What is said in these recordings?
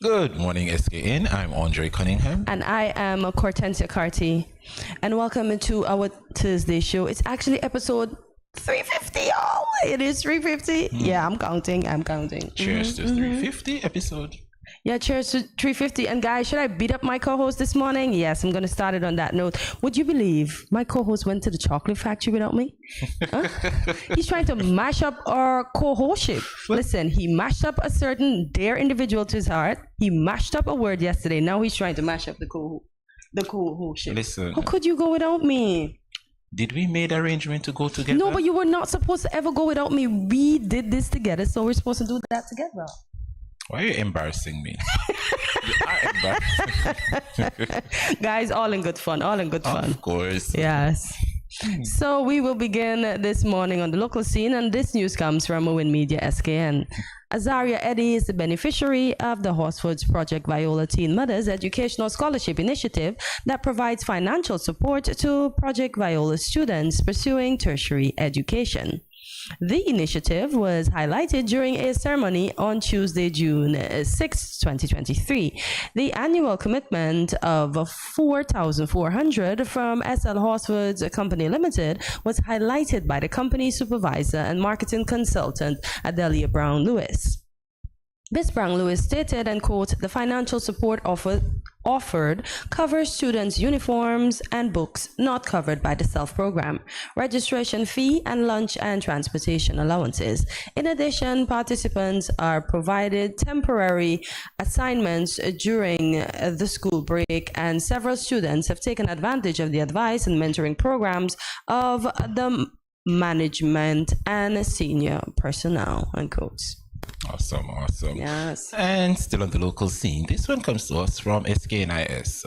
Good morning, SKN. I'm Andre Cunningham. And I am Cortensia Carty. And welcome to our Thursday show. It's actually episode 350. Oh, it is 350. Yeah, I'm counting. Cheers to 350 episode. Yeah, cheers to 350. And guys, should I beat up my co-host this morning? Yes, I'm going to start it on that note. Would you believe my co-host went to the chocolate factory without me? Huh? He's trying to mash up our co-hostship. Listen, he mashed up a certain dear individual to his heart. He mashed up a word yesterday. Now he's trying to mash up the co-hostship. Listen. How could you go without me? Did we make arrangement to go together? No, but you were not supposed to ever go without me. We did this together, so we're supposed to do that together. Why are you embarrassing me? You are embarrassing. Guys, all in good fun. Of course. Yes. So we will begin this morning on the local scene, and this news comes from Win Media SKN. Azaria Eddy is the beneficiary of the Horsford's Project Viola Teen Mothers Educational Scholarship Initiative that provides financial support to Project Viola students pursuing tertiary education. The initiative was highlighted during a ceremony on Tuesday, June 6, 2023. The annual commitment of $4,400 from SL Horsford's Company Limited was highlighted by the company supervisor and marketing consultant, Adelia Brown-Lewis. Ms. Brown-Lewis stated, and quote, "The financial support offered covers students' uniforms and books not covered by the SELF program, registration fee, and lunch and transportation allowances. In addition, participants are provided temporary assignments during the school break, and several students have taken advantage of the advice and mentoring programs of the management and senior personnel," unquote. Awesome. Yes. And still on the local scene, this one comes to us from SKNIS.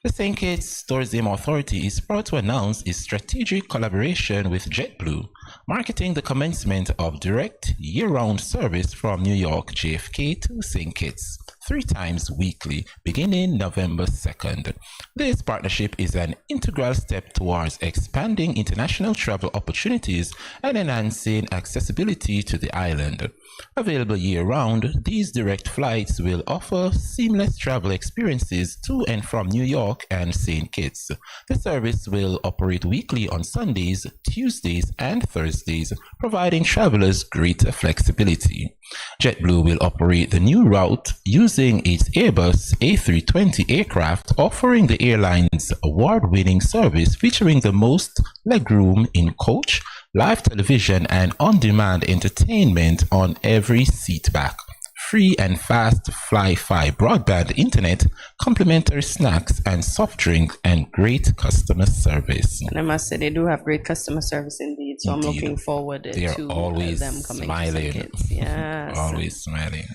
The St. Kitts Tourism Authority is proud to announce its strategic collaboration with JetBlue, marketing the commencement of direct year-round service from New York JFK to St. Kitts 3 times weekly, beginning November 2nd. This partnership is an integral step towards expanding international travel opportunities and enhancing accessibility to the island. Available year-round, these direct flights will offer seamless travel experiences to and from New York and St. Kitts. The service will operate weekly on Sundays, Tuesdays, and Thursdays, providing travelers greater flexibility. JetBlue will operate the new route using its Airbus A320 aircraft, offering the airline's award-winning service featuring the most legroom in coach, live television, and on-demand entertainment on every seat back. Free and fast Fly-Fi broadband internet, complimentary snacks and soft drink, and great customer service. And I must say, they do have great customer service indeed. So Indeed. I'm looking forward to always them coming smiling. to St. Kitts. Yes. Always smiling.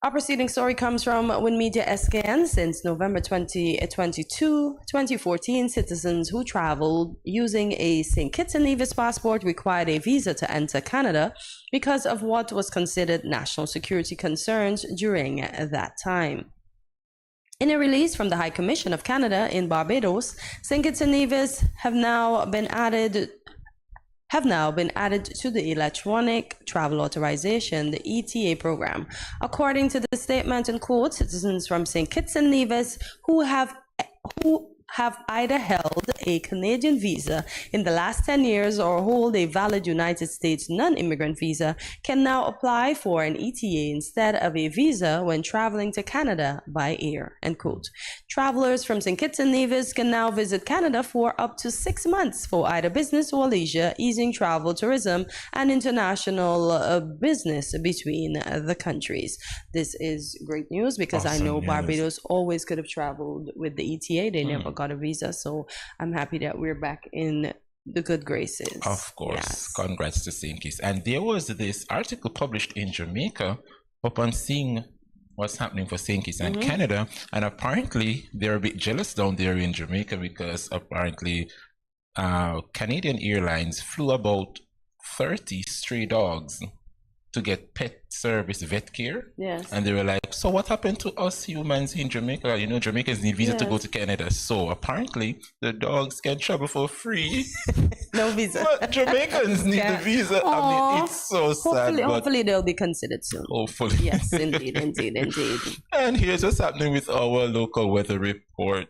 Our preceding story comes from Win Media SKN. Since November 2014, citizens who traveled using a St. Kitts and Nevis passport required a visa to enter Canada because of what was considered national security concerns during that time. In a release from the High Commission of Canada in Barbados, St. Kitts and Nevis have now been added to the Electronic Travel Authorization, the ETA program. According to the statement, and quote, citizens from St. Kitts and Nevis who have either held a Canadian visa in the last 10 years or hold a valid United States non-immigrant visa can now apply for an ETA instead of a visa when traveling to Canada by air, end quote. Travelers from St. Kitts and Nevis can now visit Canada for up to 6 months for either business or leisure, easing travel, tourism, and international business between the countries. This is great news because Awesome I know news. Barbados always could have traveled with the ETA. They never got a visa, so I'm happy that we're back in the good graces. Of course. Yes. Congrats to St. Kitts. And there was this article published in Jamaica upon seeing what's happening for St. Kitts and Canada, and apparently they're a bit jealous down there in Jamaica because apparently Canadian Airlines flew about 30 stray dogs to get pet service vet care. Yes. And they were like, so what happened to us humans in Jamaica? You know, Jamaicans need visa to go to Canada. So apparently the dogs can travel for free. No visa. But Jamaicans need the visa. Aww. I mean, it's so sad. Hopefully they'll be considered soon. Hopefully. Yes, indeed. And here's what's happening with our local weather report.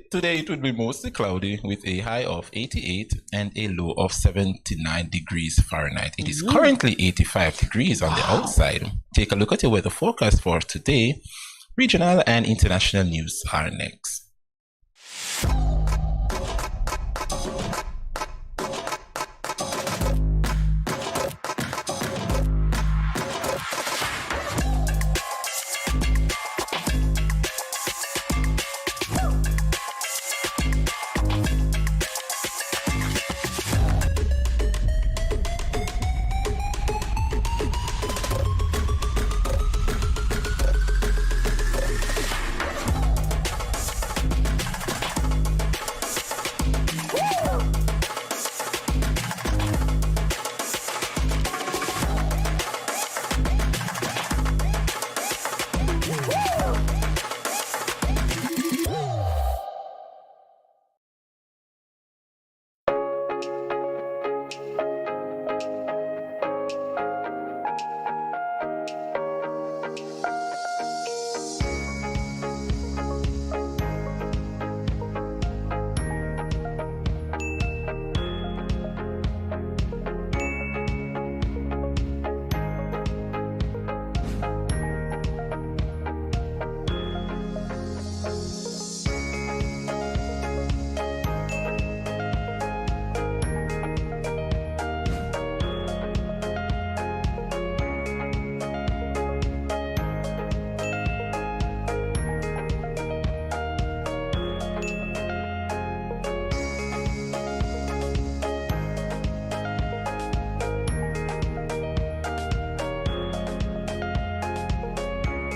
Today it will be mostly cloudy with a high of 88 and a low of 79 degrees Fahrenheit. It is currently 85 degrees on the outside. Take a look at your weather forecast for today. Regional and international news are next.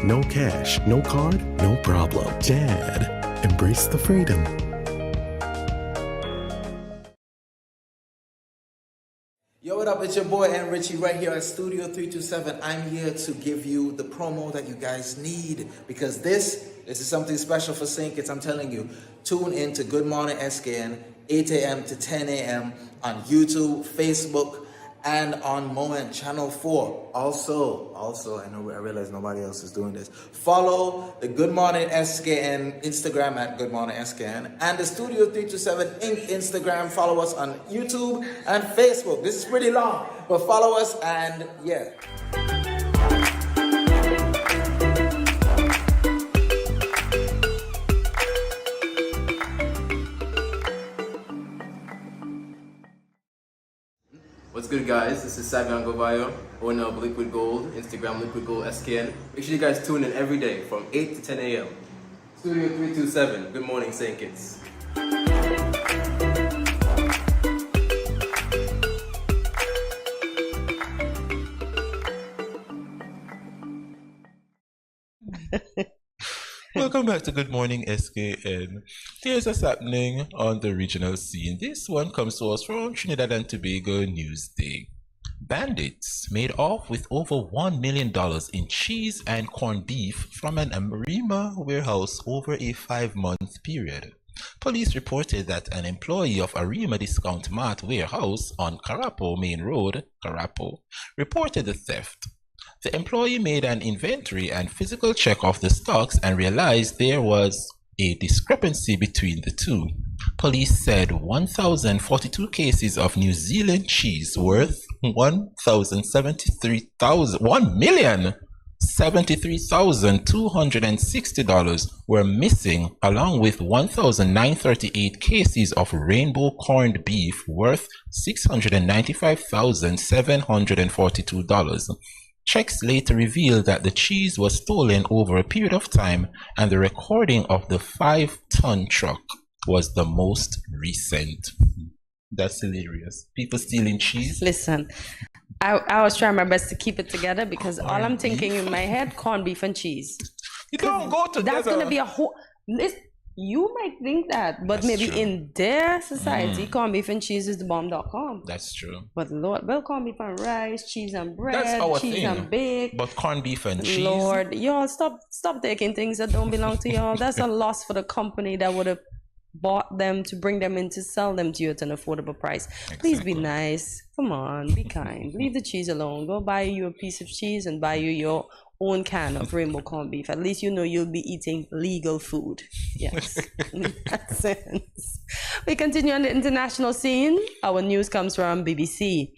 No cash, no card, no problem. Dad, embrace the freedom. Yo, what up? It's your boy N Richie right here at Studio 327. I'm here to give you the promo that you guys need because this is something special for St. Kitts. I'm telling you, tune in to Good Morning SKN, 8 a.m. to 10 a.m. on YouTube, Facebook, and on Moment Channel 4. Also, I realize nobody else is doing this. Follow the Good Morning SKN Instagram at Good Morning SKN and the Studio 327 Inc. Instagram. Follow us on YouTube and Facebook. This is pretty long, but follow us and yeah. What's good, guys? This is Savion Govayo, owner of Liquid Gold, Instagram Liquid Gold SKN. Make sure you guys tune in every day from 8 to 10 a.m. Studio 327, Good Morning St. Kitts. Welcome back to Good Morning SKN. Here's what's happening on the regional scene. This one comes to us from Trinidad and Tobago Newsday. Bandits made off with over $1 million in cheese and corned beef from an Arima warehouse over a 5-month period. Police reported that an employee of Arima Discount Mart warehouse on Carapo Main Road, Carapo, reported the theft. The employee made an inventory and physical check of the stocks and realized there was a discrepancy between the two. Police said 1,042 cases of New Zealand cheese worth $1,073,260 were missing, along with 1,938 cases of rainbow corned beef worth $695,742. Checks later revealed that the cheese was stolen over a period of time, and the recording of the 5-ton truck was the most recent. That's hilarious. People stealing cheese. Listen, I was trying my best to keep it together because all I'm thinking in my head, corned beef and cheese. You don't go together. That's going to be a whole... You might think that, but That's maybe true. in their society, corned beef and cheese is the bomb.com. That's true. But Lord, well, corned beef and rice, cheese and bread, That's our cheese thing. and bake. But corned beef and cheese. Lord, y'all stop taking things that don't belong to y'all. That's a loss for the company that would have bought them to bring them in to sell them to you at an affordable price. Please be nice. Come on, be kind. Leave the cheese alone. Go buy you a piece of cheese and buy you your own can of rainbow corned beef. At least you know you'll be eating legal food. Yes, in that sense. We continue on the international scene. Our news comes from BBC.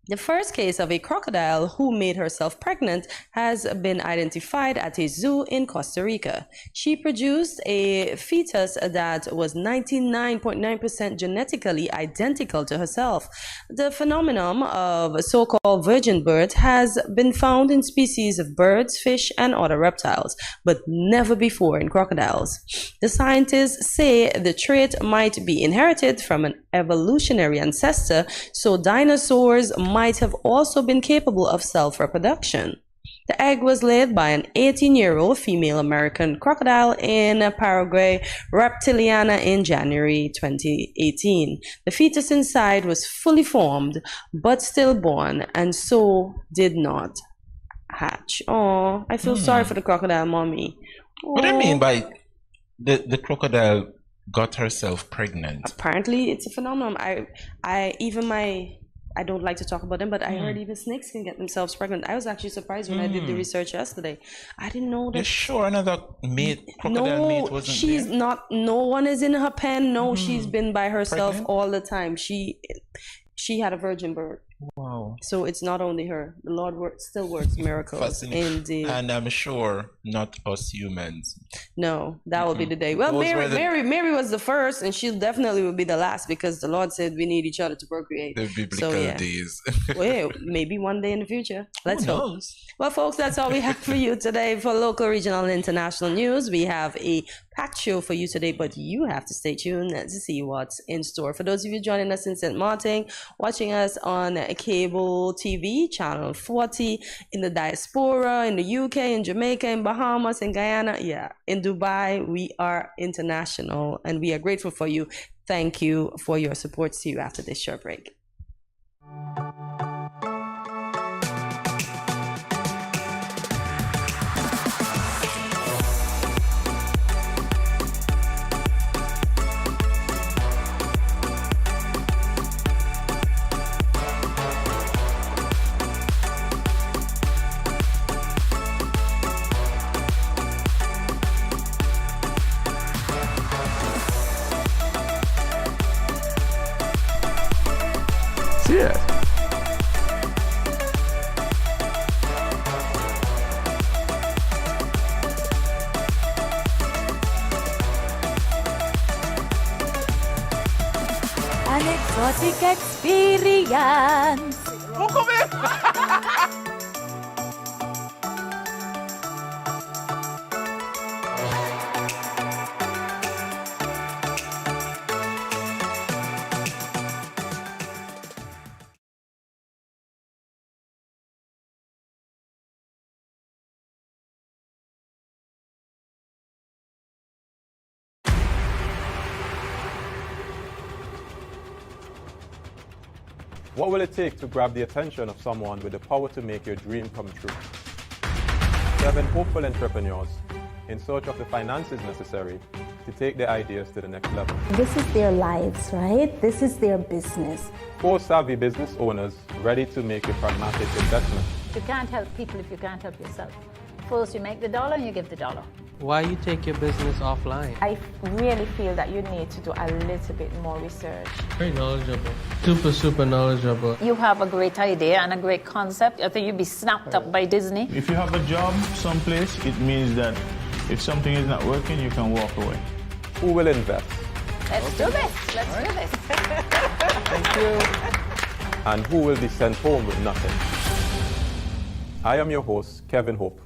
The first case of a crocodile who made herself pregnant has been identified at a zoo in Costa Rica. She produced a fetus that was 99.9% genetically identical to herself. The phenomenon of so-called virgin birth has been found in species of birds, fish, and other reptiles, but never before in crocodiles. The scientists say the trait might be inherited from an evolutionary ancestor, so dinosaurs might have also been capable of self-reproduction. The egg was laid by an 18-year-old female American crocodile in Paraguay, Reptiliana, in January 2018. The fetus inside was fully formed, but stillborn, and so did not hatch. Oh, I feel sorry for the crocodile mommy. What do you mean by the crocodile got herself pregnant? Apparently, it's a phenomenon. I don't like to talk about them, but I heard even snakes can get themselves pregnant. I was actually surprised when I did the research yesterday. I didn't know that. You're sure another crocodile mate wasn't she's there? not. No one is in her pen. No, she's been by herself Pregnant? all the time. She had a virgin birth. Wow. So it's not only her. The Lord still works miracles. Fascinating. Indeed. And I'm sure not us humans. No, that will be the day. Well, Those were Mary was the first, and she definitely will be the last because the Lord said we need each other to procreate. The biblical days. Well, maybe one day in the future. Let's Who hope. knows? Well, folks, that's all we have for you today. For local, regional, and international news, we have a packed show for you today, but you have to stay tuned to see what's in store. For those of you joining us in St. Martin, watching us on cable TV, channel 40, in the diaspora, in the UK, in Jamaica, in Bahamas, in Guyana, in Dubai, we are international, and we are grateful for you. Thank you for your support. See you after this short break. Yeah. An exotic experience. What will it take to grab the attention of someone with the power to make your dream come true? 7 hopeful entrepreneurs in search of the finances necessary to take their ideas to the next level. This is their lives, right? This is their business. 4 savvy business owners ready to make a pragmatic investment. You can't help people if you can't help yourself. First you make the dollar and you give the dollar. Why you take your business offline? I really feel that you need to do a little bit more research. Very knowledgeable. Super knowledgeable. You have a great idea and a great concept. I think you'd be snapped up by Disney. If you have a job someplace, it means that if something is not working, you can walk away. Who will invest? Let's do this. Let's do this. Thank you. And who will be sent home with nothing? I am your host, Kevin Hope.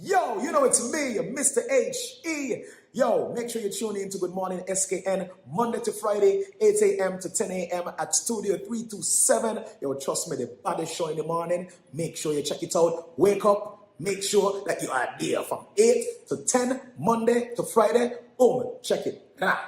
Yo, you know it's me, Mr. H.E. Yo, make sure you tune in to Good Morning SKN Monday to Friday, 8 a.m. to 10 a.m. at Studio 327. Yo, trust me, the baddest show in the morning. Make sure you check it out. Wake up. Make sure that you are there from 8 to 10, Monday to Friday. Boom, check it. Rah.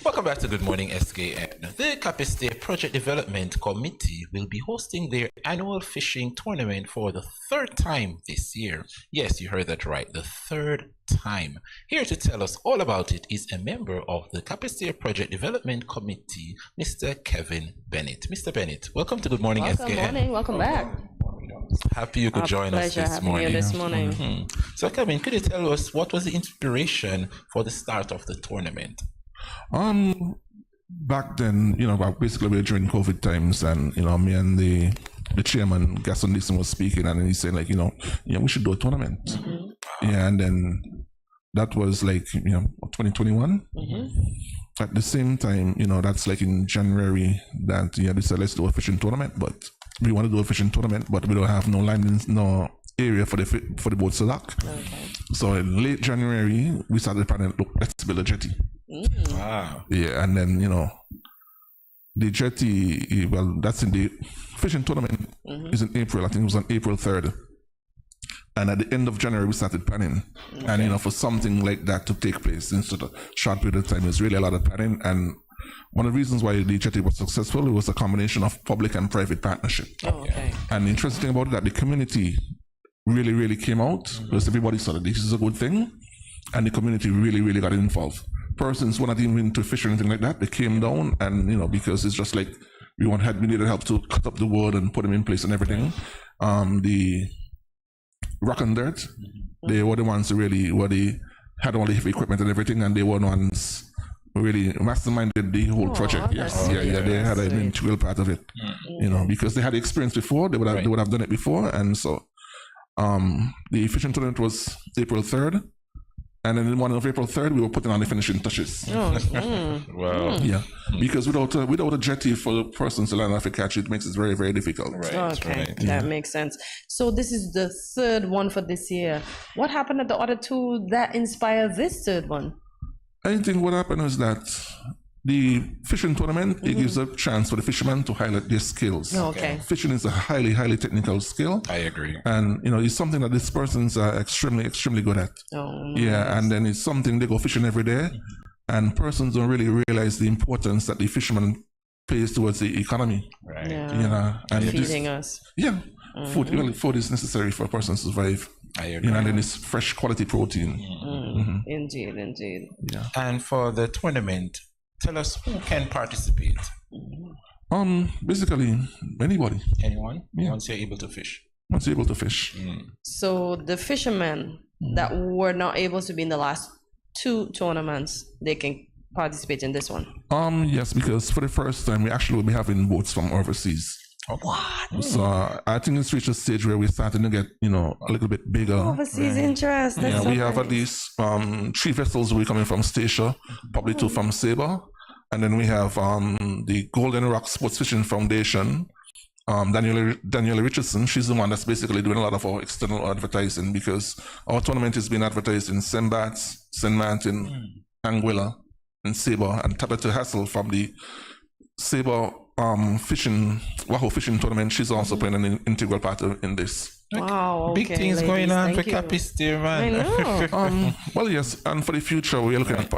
Welcome back to Good Morning SKN. The Capacity Project Development Committee will be hosting their annual fishing tournament for the third time this year. Yes, you heard that right, the third time. Here to tell us all about it is a member of the Capacity Project Development Committee, Mr. Kevin Bennett. Mr. Bennett, welcome to Good Morning SKN. Good morning, welcome back. Happy you could join us this morning. This morning. Mm-hmm. So Kevin, could you tell us what was the inspiration for the start of the tournament? Back then, basically we were during COVID times, and me and the chairman Gaston Dixon was speaking, and he said we should do a tournament. Mm-hmm. Yeah, and then that was 2021. Mm-hmm. At the same time, that's in January that they said let's do a fishing tournament, but we want to do a fishing tournament, but we don't have no landings, no area for the boats to dock. Okay. So in late January we started planning, look, let's build a jetty. Mm. Wow. Yeah, and then the jetty, well, that's in the fishing tournament. Mm-hmm. Is in April. I think it was on April 3rd. And at the end of January we started planning. Okay. And for something like that to take place in such a short period of time, it's really a lot of planning. And one of the reasons why the jetty was successful, it was a combination of public and private partnership. Oh, okay. And the interesting thing about it, that the community really, really came out, because everybody saw that this is a good thing, and the community really, really got involved. Persons were not even into fish or anything like that. They came down, and because it's just like we needed help to cut up the wood and put them in place and everything. The rock and dirt, they were the ones who they had all the heavy equipment and everything, and they were the ones who really masterminded the whole project. Yes, they had an integral part of it. Mm-hmm. Because they had the experience before, they would have done it before, and so the fishing tournament was April 3rd. And then in the morning of April 3rd, we were putting on the finishing touches. Oh, wow. Yeah. Because without a jetty for the persons to learn how to catch it, makes it very, very difficult. Right. Okay. Right. That makes sense. So this is the third one for this year. What happened at the other two that inspired this third one? I think what happened is that the fishing tournament, it gives a chance for the fishermen to highlight their skills. Oh, okay. Fishing is a highly, highly technical skill. I agree. And, it's something that these persons are extremely, extremely good at. Oh, yeah, nice. And then it's something they go fishing every day, and persons don't really realize the importance that the fisherman pays towards the economy. Right. Yeah. And feeding us. Yeah. Mm-hmm. Food is necessary for a person to survive. I agree. And then it's fresh quality protein. Mm-hmm. Indeed. Yeah. And for the tournament, tell us who can participate. Basically anybody. Anyone? Yeah. Once you're able to fish. Once you're able to fish. So the fishermen that were not able to be in the last two tournaments, they can participate in this one. Yes, because for the first time we actually will be having boats from overseas. What? So I think it's reached a stage where we're starting to get, a little bit bigger. Overseas interest. Yeah, we have at least 3 vessels will be coming from Statia, probably 2 from Sabre. And then we have the Golden Rock Sports Fishing Foundation Daniela Richardson. She's the one that's basically doing a lot of our external advertising, because our tournament is being advertised in St. Bart's, St. Martin, Anguilla, and Sabre, and Tabitha Hassel from the Sabre Wahoo fishing tournament. She's also playing an integral part in this. Wow, big things ladies, going on for thank you. Capisteer, man. I know. Well, yes, and for the future, we're looking at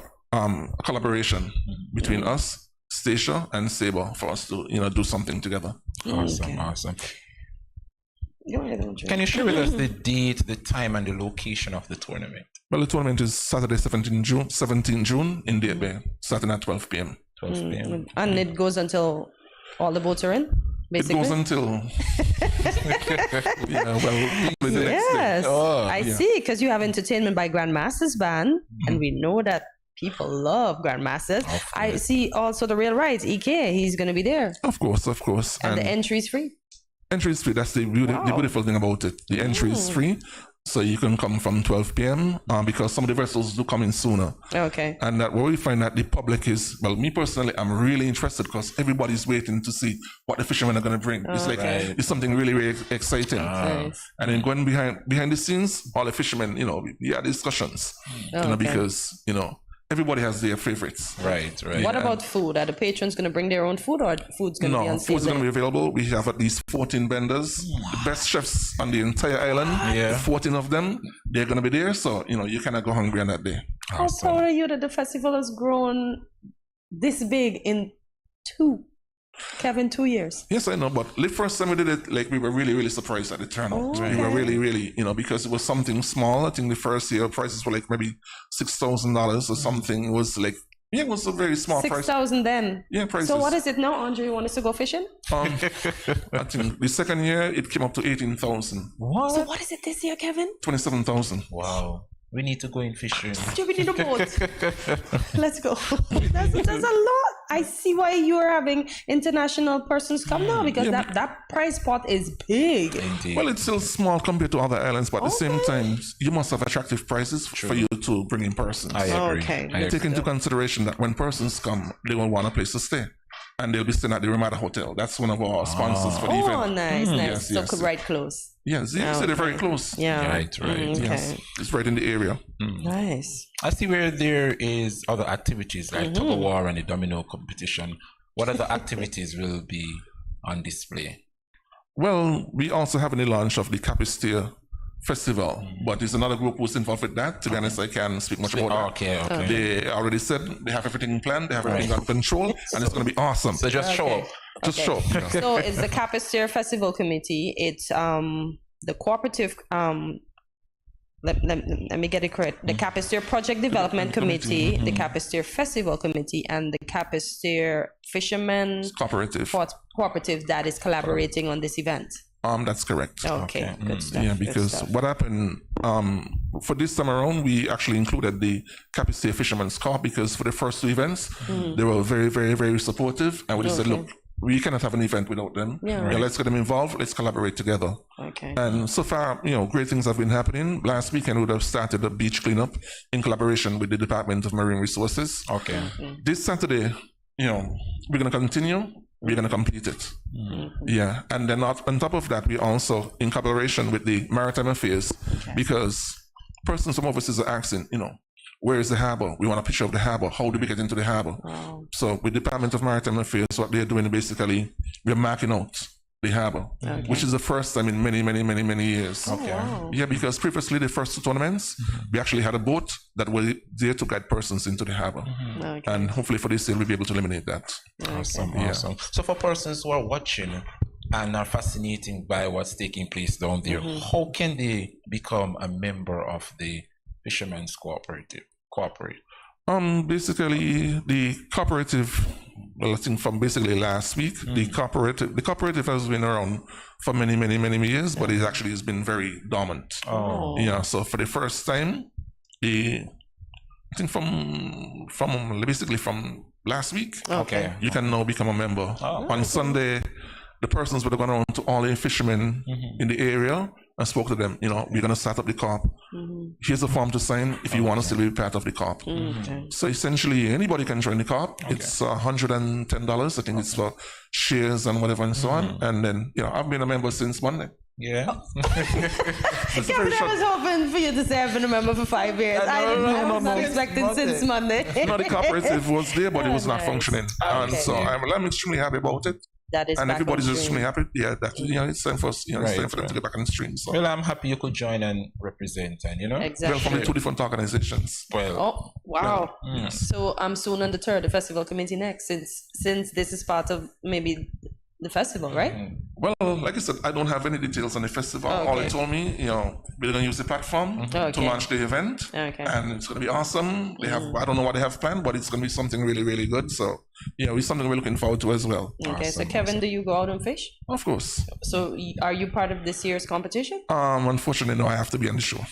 collaboration between us, Stacia, and Sabre for us to, do something together. Awesome. Can you share with us the date, the time, and the location of the tournament? Well, the tournament is Saturday, 17 June in Date Bay, starting at 12 p.m. 12 p.m. And it goes until all the boats are in, basically? It goes until... the next day. I see, because you have entertainment by Grandmasters Band, and we know that people love Grandmasters. I see also the Real Rights, EK, he's going to be there. Of course. And the entry is free? Entry is free. That's the beautiful thing about it. The entry is free. So you can come from 12 p.m. Because some of the vessels do come in sooner. Okay. And that where we find that the public is, well, me personally, I'm really interested because everybody's waiting to see what the fishermen are going to bring. It's like, it's something really, really exciting. Nice. And then going behind the scenes, all the fishermen, we had discussions, because, everybody has their favorites. Right. What about food? Are the patrons going to bring their own food, or food's going to be on sale? No, food's going to be available. We have at least 14 vendors, the best chefs on the entire island. Yeah. 14 of them, they're going to be there. So, you cannot go hungry on that day. How proud are you that the festival has grown this big in 2 years? Yes, I know, but the first time we did it, we were really, really surprised at the turnout. We were really, really, because it was something small. I think the first year prices were maybe $6,000 or something. It was it was a very small price. 6,000 then? Yeah, prices. So what is it now, Andre? You want us to go fishing? I think the second year it came up to 18,000. What? So what is it this year, Kevin? 27,000. Wow. We need to go in fishing. We need a boat. Let's go. That's a lot. I see why you're having international persons come now, because that prize pot is big. Indeed. Well, it's still small compared to other islands, but at the same time, you must have attractive prices for you to bring in persons. I agree. Okay. Take into consideration that when persons come, they will want a place to stay. And they'll be staying at the Ramada Hotel. That's one of our sponsors for the event. Oh, nice. Yes, so right close. Yes, so they're very close. Yeah. Right. Okay. Yes, it's right in the area. Nice. I see where there is other activities like tug of war and the domino competition. What other activities will be on display? Well, we also have the launch of the Capisteer Festival, but there's another group who's involved with that. To be honest, I can't speak much about that. Okay. They already said they have everything planned, they have everything under control, and it's going to be awesome. So just show up. Just show up. So it's the Capisteer Festival Committee. It's the cooperative. Let me get it correct. The Capisteer Project Development Committee, the Capisteer Festival Committee, and the Capisteer Fishermen Cooperative that is collaborating on this event. That's correct. Okay, good stuff. Yeah, because what happened for this time around, we actually included the Capisteer Fishermen's Corps, because for the first 2 events, they were very, very, very supportive, and we just said, look, we cannot have an event without them. Let's get them involved. Let's collaborate together. Okay. And so far, great things have been happening. Last weekend, we would have started a beach cleanup in collaboration with the Department of Marine Resources. Okay. This Saturday, we're going to continue. We're going to complete it. Yeah. And then on top of that, we also, in collaboration with the Maritime Affairs, because persons from overseas are asking, where is the harbor? We want a picture of the harbor. How do we get into the harbor? Wow. So with the Department of Maritime Affairs, what they're doing basically, we're marking out the harbor, which is the first time in many, many, many, many years. Okay. Wow. Yeah, because previously the first 2 tournaments, we actually had a boat that was there to guide persons into the harbor. And hopefully for this year, we'll be able to eliminate that. Awesome. So for persons who are watching and are fascinated by what's taking place down there, how can they become a member of the Fishermen's Cooperative? Basically, the cooperative, well, I think from basically last week, the cooperative has been around for many, many, many years, but it actually has been very dormant. Yeah, so for the first time, I think from basically from last week, you can now become a member. On Sunday, the persons would have gone around to all the fishermen in the area and spoke to them. We're going to start up the co-op. here's a form to sign if you want to still be part of the co-op. So essentially, anybody can join the co-op. It's $110. I think it's for shares and whatever and so on. And then, I've been a member since Monday. Kevin, I was hoping for you to say I've been a member for 5 years. I was not expecting since Monday. No, the cooperative was there, but it was not functioning. And so I'm extremely happy about it. That is, and everybody's extremely happy. Yeah, that it's time for us. It's time for them to get back on the stream. So. Well, I'm happy you could join and represent, and exactly. Well, from the 2 different organizations. Well, oh wow! So I'm soon on the third, the festival committee next, since this is part of maybe the festival, right? Well, like I said, I don't have any details on the festival. All they told me, we're going to use the platform to launch the event, and it's going to be awesome. They have, I don't know what they have planned, but it's going to be something really, really good. So, it's something we're looking forward to as well. Okay, so Kevin, do you go out and fish? Of course. So, are you part of this year's competition? Unfortunately, no. I have to be on the show.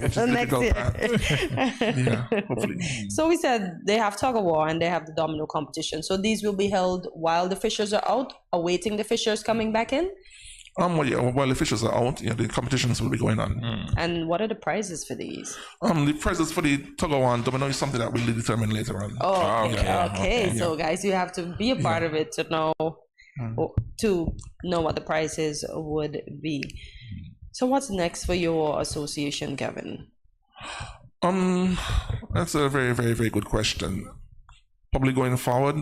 Which is next year. Hopefully. So we said they have tug of war and they have the domino competition. So these will be held while the fishers are out, awaiting the fishers coming back in? While the fishers are out, the competitions will be going on. And what are the prizes for these? The prizes for the tug of war and domino is something that we'll determine later on. Oh, okay. So guys, you have to be a part of it to know what the prizes would be. So what's next for your association, Kevin? That's a very, very, very good question. Probably going forward,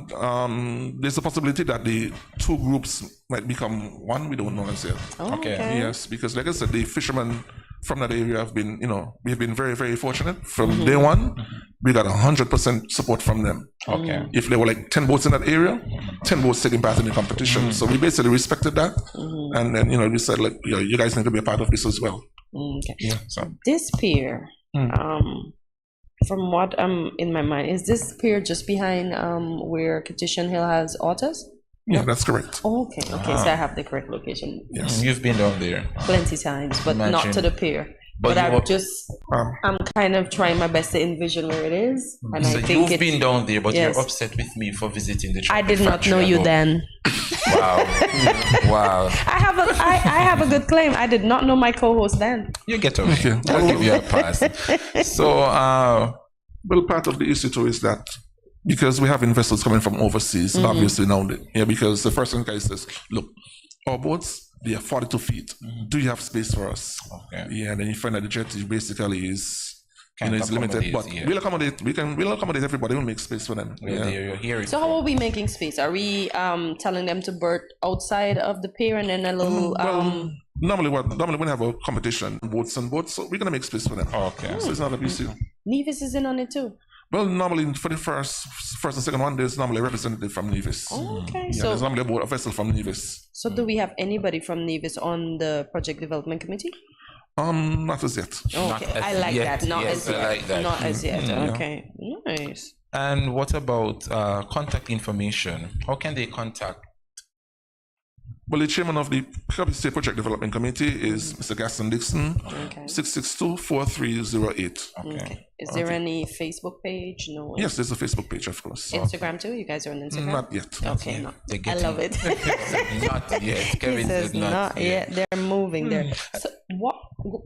there's a possibility that the two groups might become one. We don't know as yet. Yes, because like I said, the fishermen from that area have been, we've been very, very fortunate. From day one, we got 100% support from them. If there were like 10 boats in that area, 10 boats taking part in the competition. So we basically respected that. And then, we said, like, you guys need to be a part of this as well. So this pier, from what in my mind, is this pier just behind where Petition Hill has autos? Yeah, that's correct. Okay, so I have the correct location. Yes, you've been down there plenty times, but not to the pier. But I'm kind of trying my best to envision where it is. And so I think you've been down there, but you're upset with me for visiting the I did not know you then. Wow. Wow. I have a good claim. I did not know my co-host then. You get over here. I'll give you a pass. So, well, part of the issue too is that because we have investors coming from overseas, obviously now, because the first thing guy says, look, our boats, they are 42 feet. Do you have space for us? Yeah, and then you find that the jetty basically is is limited, but we'll accommodate. We'll accommodate everybody. We'll make space for them. So how are we making space? Are we telling them to berth outside of the pier and then a little? Normally when we have a competition, boats, so we're gonna make space for them. So it's not a big deal. Nevis is in on it too. Well, normally for the first and second one, there's normally a representative from Nevis. So there's normally a vessel from Nevis. So do we have anybody from Nevis on the project development committee? Not as yet. I like that. Not as yet. Not as yet. Okay, nice. And what about contact information? How can they contact? Well, the chairman of the Capital State Project Development Committee is Mr. Gaston Dixon, 662-4308. Is there any Facebook page? No. Yes, there's a Facebook page, of course. Instagram too? You guys are on Instagram? Not yet. Okay, no. I love it. Not yet. Kevin says not yet. They're moving there. So what?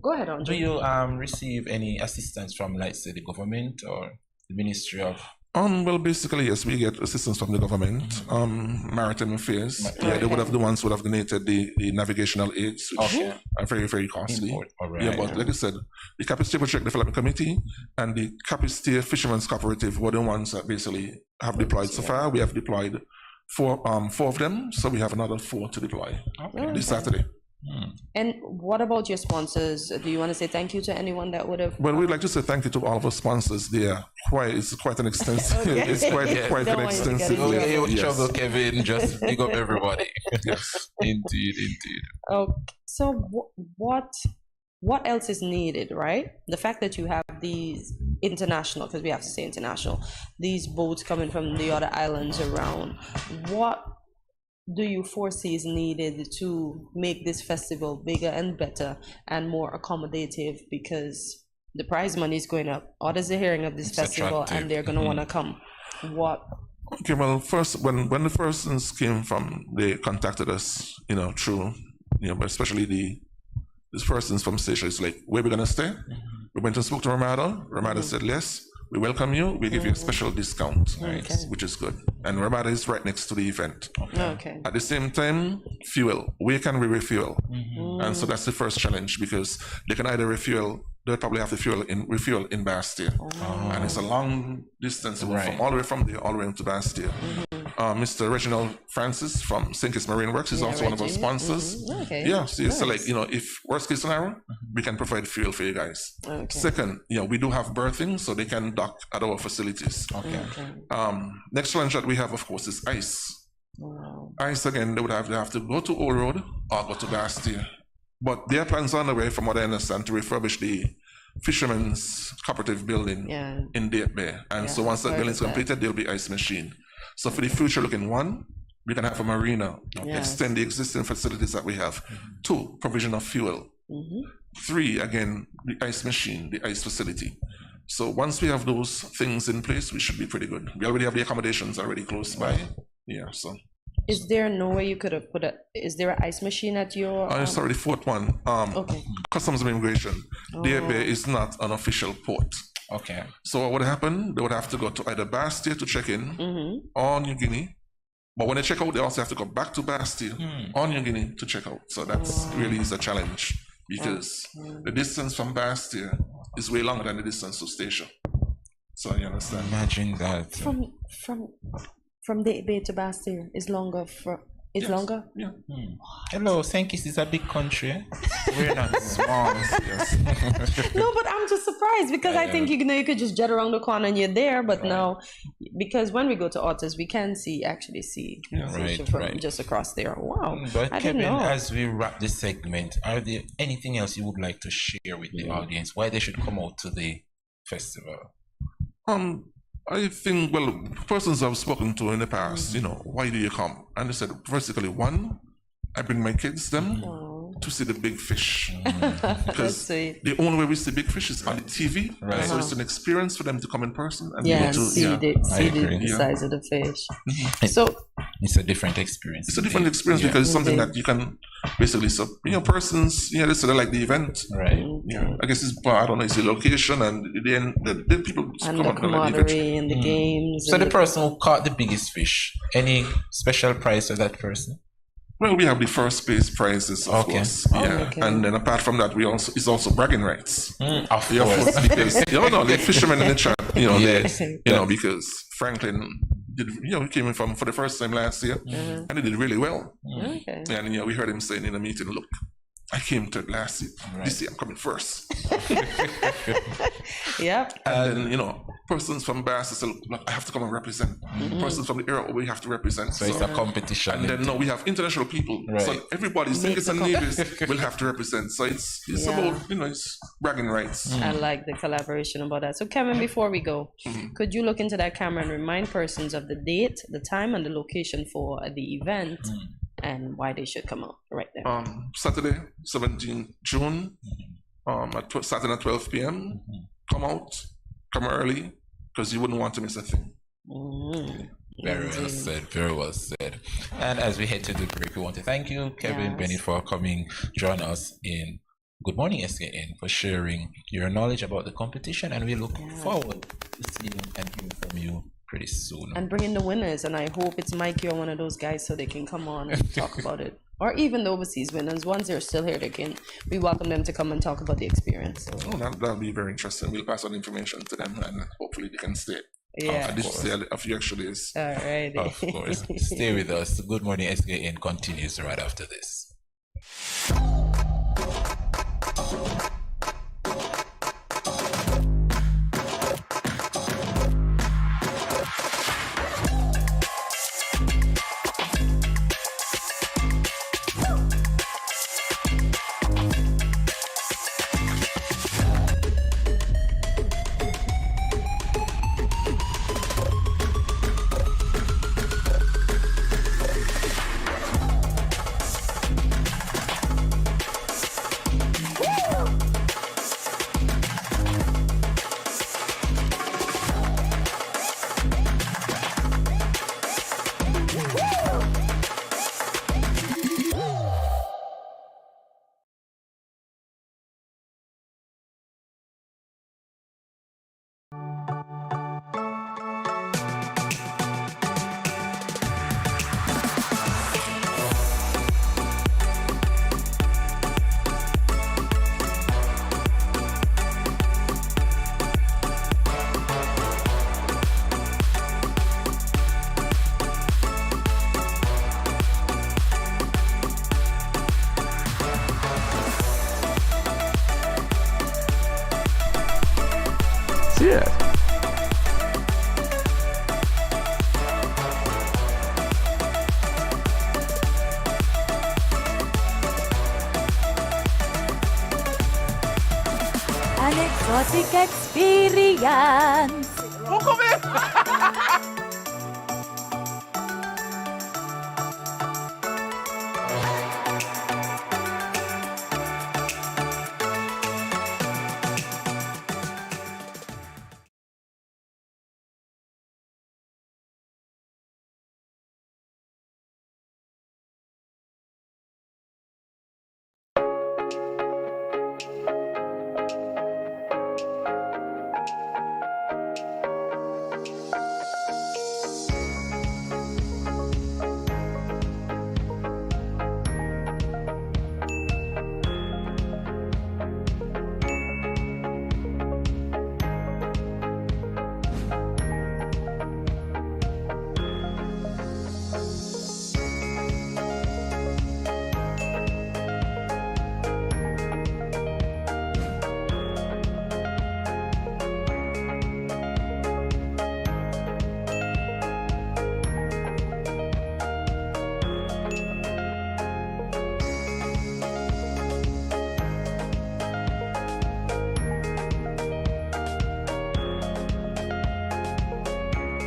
Go ahead, Andre. Do you receive any assistance from, like, say, the government or the Ministry of? Well, basically, yes, we get assistance from the government, maritime affairs. They would have the ones who would have donated the navigational aids, which are very, very costly. But like I said, the Capital State Project Development Committee and the Capital State Fishermen's Cooperative were the ones that basically have deployed so far. We have deployed four of them, so we have another 4 to deploy this Saturday. And what about your sponsors? Do you want to say thank you to anyone that would have? Well, we'd like to say thank you to all of our sponsors. It's quite an extensive. It's quite an extensive. Trouble, Kevin. Just pick up everybody. Indeed. Okay. So what else is needed, right? The fact that you have these international, because we have to say international, these boats coming from the other islands around. What do you foresee is needed to make this festival bigger and better and more accommodative, because the prize money is going up? Others are hearing of this festival and they're going to want to come. What? Okay, well, first, when the persons came from, they contacted us, through, especially the this person's from Seychelles. It's like, where we gonna stay? We went and spoke to Ramada. Ramada said, yes, we welcome you. We give you a special discount, which is good. And Ramada is right next to the event. At the same time, fuel. Where can we refuel? And so that's the first challenge, because they can either refuel. They'll probably have to refuel in Bastia. And it's a long distance from all the way from there all the way into Bastia. Mr. Reginald Francis from St. Kitts Marine Works is also one of our sponsors. So like, if worst case scenario, we can provide fuel for you guys. Second, we do have berthing, so they can dock at our facilities. Next challenge that we have, of course, is ice. Ice, again, they would have to go to Old Road or go to Bastia. But there are plans on the way, from what I understand, to refurbish the Fishermen's Cooperative building in Date Bay. And so once that building is completed, there'll be ice machine. So for the future looking, one, we can have a marina, extend the existing facilities that we have. Two, provision of fuel. Three, again, the ice machine, the ice facility. So once we have those things in place, we should be pretty good. We already have the accommodations already close by. So. Is there no way you could have put is there an ice machine at your... Sorry, the fourth one. Customs and Immigration. Date Bay is not an official port. So what would happen? They would have to go to either Bastia to check in or New Guinea. But when they check out, they also have to go back to Bastia or New Guinea to check out. So that's really is a challenge, because the distance from Bastia is way longer than the distance to Statia. So you understand? Imagine that. From Date Bay to Bastia is longer longer? Hello, St. Kitts is a big country. We're not small. No, but I'm just surprised, because I think you could just jet around the corner and you're there, but now, because when we go to Otters, we can actually see from just across there. Wow. But Kevin, as we wrap this segment, are there anything else you would like to share with the audience why they should come out to the festival? I think, persons I've spoken to in the past, why do you come? And they said, basically, one, I bring my kids to see the big fish. Because the only way we see big fish is on the TV. So it's an experience for them to come in person and see the size of the fish. So it's a different experience. It's a different experience because it's something that you can basically, persons, they say they like the event. I guess I don't know, it's the location and then the people and the camaraderie and the games. So the person who caught the biggest fish, any special prize for that person? Well, we have the first place prizes, of course. And then apart from that, it's also bragging rights. Of course. Because the fishermen in the chat, because Franklin did, he came in for the first time last year, and he did really well. And we heard him saying in a meeting, look, I came to it last year. This year I'm coming first. And then, persons from Bass say, look, I have to come and represent. Persons from the area, we have to represent. So it's a competition. And then, we have international people. So everybody, St. Kitts and Nevis, will have to represent. So it's about, it's bragging rights. I like the collaboration about that. So Kevin, before we go, could you look into that camera and remind persons of the date, the time, and the location for the event? And why they should come out right there. Saturday, 17 June, starting at 12 p.m. Come out, come early, because you wouldn't want to miss a thing. Very well said, very well said. And as we head to the break, we want to thank you, Kevin Bennett, for coming, join us in Good Morning SKN, for sharing your knowledge about the competition, and we look forward to seeing and hearing from you pretty soon. And bring in the winners, and I hope it's Mikey or one of those guys so they can come on and talk about it. Or even the overseas winners, once they're still here, we welcome them to come and talk about the experience. That'll be very interesting. We'll pass on information to them and hopefully they can stay. A few extra days. All right. Of course. Stay with us. Good Morning SKN continues right after this. Cheers. An exotic experience.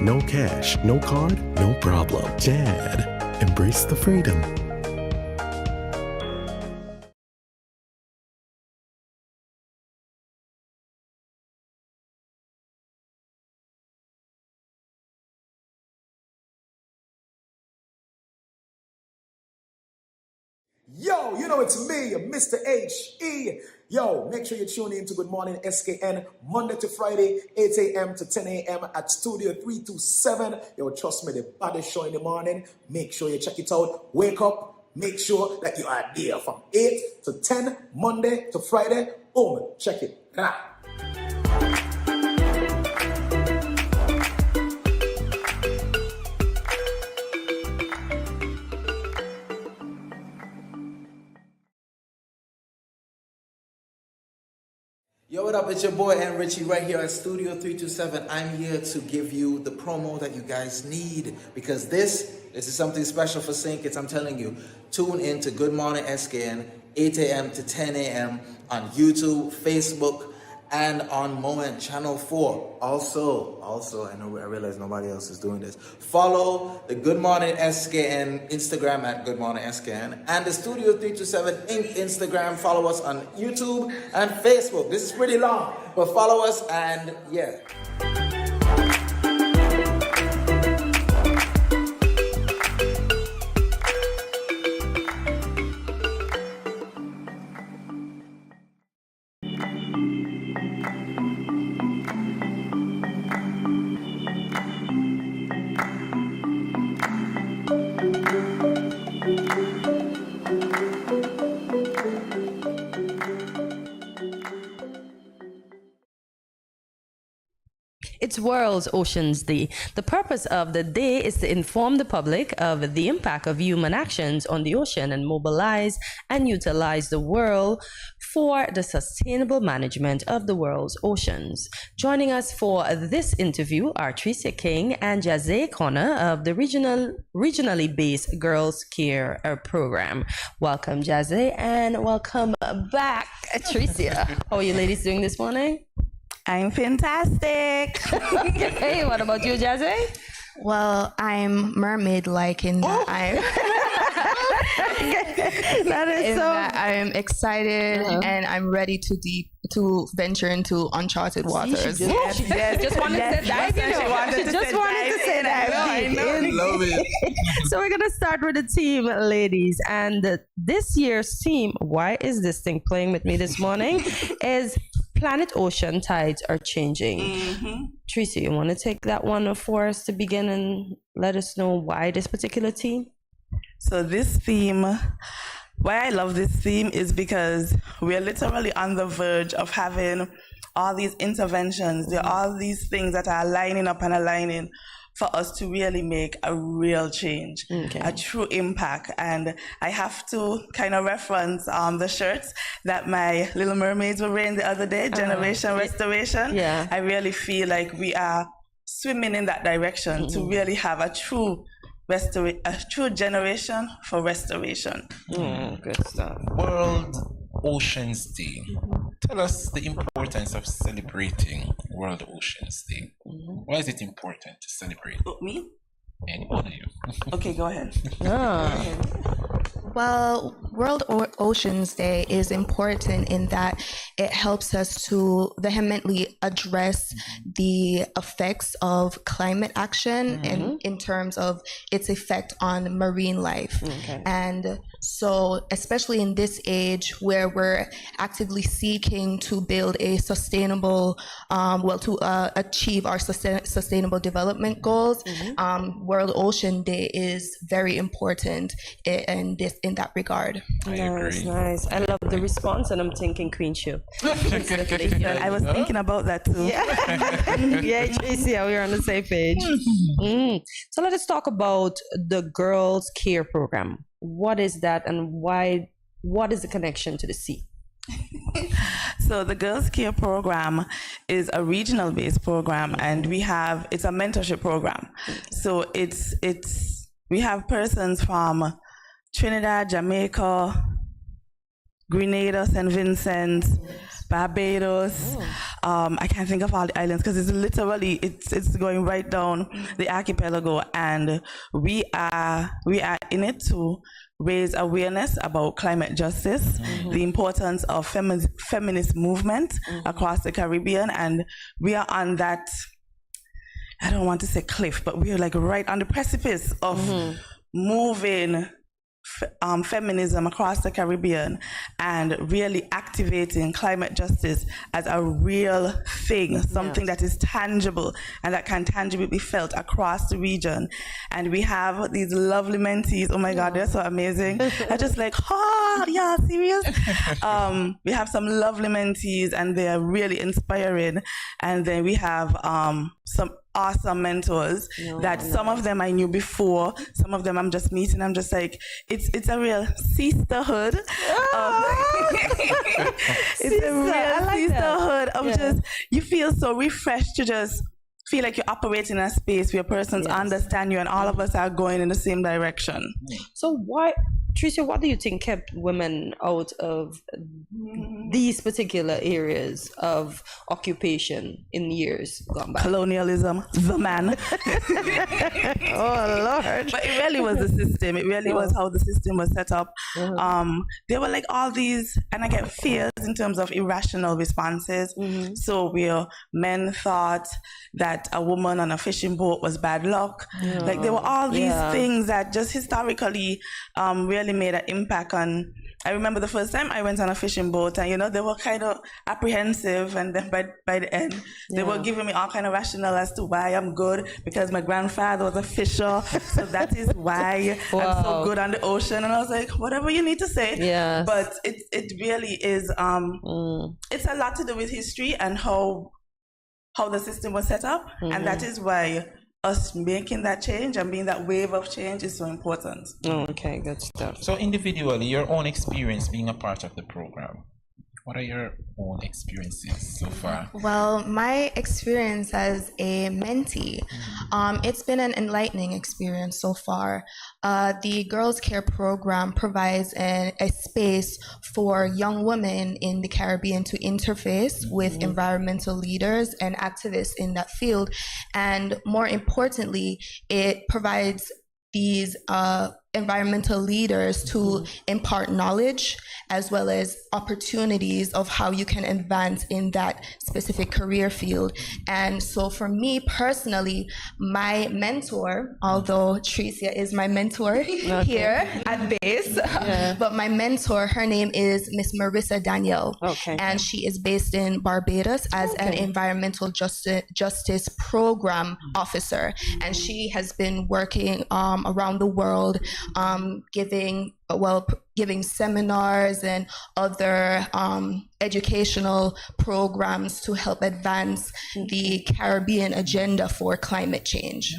No cash, no card, no problem. Dad, embrace the freedom. Yo, you know it's me, Mr. H.E. Yo, make sure you tune in to Good Morning SKN Monday to Friday, 8 a.m. to 10 a.m. at Studio 327. Yo, trust me, the baddest show in the morning. Make sure you check it out. Wake up. Make sure that you are there from 8 to 10, Monday to Friday. Boom, check it. Ah. Yo, what up? It's your boy and Richie right here at Studio 327. I'm here to give you the promo that you guys need because this is something special for St. Kitts. I'm telling you, tune in to Good Morning SKN, 8 a.m. to 10 a.m. on YouTube, Facebook, and on Moment Channel 4. Also, I realize nobody else is doing this. Follow the Good Morning SKN Instagram at Good Morning SKN and the Studio 327 Inc. Instagram. Follow us on YouTube and Facebook. This is pretty long, but follow us and yeah. It's World Oceans Day. The purpose of the day is to inform the public of the impact of human actions on the ocean and mobilize and utilize the world for the sustainable management of the world's oceans. Joining us for this interview are Tricia King and Jazzy Connor of the regionally based Girls Care Program. Welcome, Jazzy, and welcome back, Tricia. How are you ladies doing this morning? I'm fantastic. Hey, what about you, Jazzy? Well, I'm mermaid-like in that I'm excited and I'm ready to venture into uncharted waters. Just wanted to dive in. I love it. So we're gonna start with the team, ladies, and this year's theme. Why is this thing playing with me this morning? Is planet ocean tides are changing. Tracy, you want to take that one for us to begin and let us know why this particular theme? So this theme, why I love this theme is because we're literally on the verge of having all these interventions. There are all these things that are lining up and aligning for us to really make a real change, a true impact. And I have to kind of reference the shirts that my Little Mermaids were wearing the other day, Generation Restoration. Yeah. I really feel like we are swimming in that direction to really have a true generation for restoration. Good stuff. World Oceans Day. Tell us the importance of celebrating World Oceans Day. Why is it important to celebrate? Me? Any one of you. Okay, go ahead. Well, World Oceans Day is important in that it helps us to vehemently address the effects of climate action and in terms of its effect on marine life. And so, especially in this age where we're actively seeking to build a sustainable, to achieve our sustainable development goals, World Ocean Day is very important in that regard. Nice. I love the response, and I'm thinking Queen Shoe. I was thinking about that too. Yeah, Tracy, we're on the same page. So let us talk about the Girls Care Program. What is that, and why? What is the connection to the sea? So the Girls Care Program is a regional based program, and it's a mentorship program. So we have persons from Trinidad, Jamaica, Grenada, St. Vincent, Barbados. I can't think of all the islands because it's literally it's going right down the archipelago, and we are in it to raise awareness about climate justice, the importance of feminist movement across the Caribbean, and we are on that. I don't want to say cliff, but we are like right on the precipice of moving feminism across the Caribbean and really activating climate justice as a real thing, something that is tangible and that can tangibly be felt across the region. And we have these lovely mentees. Oh my God, they're so amazing. I just like, yeah, serious? We have some lovely mentees, and they're really inspiring. And then we have some awesome mentors that some of them I knew before, some of them I'm just meeting. I'm just like, it's a real sisterhood. It's a real sisterhood of just, you feel so refreshed to just feel like you're operating in a space where persons understand you, and all of us are going in the same direction. So Tricia, what do you think kept women out of these particular areas of occupation in years gone by? Colonialism, the man. Oh, Lord. But it really was the system. It really was how the system was set up. There were like all these, and I get fears in terms of irrational responses. So where men thought that a woman on a fishing boat was bad luck. Like there were all these things that just historically really made an impact on. I remember the first time I went on a fishing boat, and they were kind of apprehensive, and then by the end they were giving me all kind of rationale as to why I'm good, because my grandfather was a fisher, so that is why I'm so good on the ocean. And I was like, whatever you need to say. But it really is it's a lot to do with history and how the system was set up, and that is why us making that change and being that wave of change is so important. Okay, good stuff. So individually, your own experience being a part of the program, what are your own experiences so far? Well, my experience as a mentee, it's been an enlightening experience so far. The Girls Care Program provides a space for young women in the Caribbean to interface with environmental leaders and activists in that field. And more importantly, it provides these environmental leaders to impart knowledge as well as opportunities of how you can advance in that specific career field. And so for me personally, my mentor, although Tricia is my mentor here at base, but my mentor, her name is Miss Marissa Danielle. And she is based in Barbados as an environmental justice program officer. And she has been working around the world giving seminars and other educational programs to help advance the Caribbean agenda for climate change.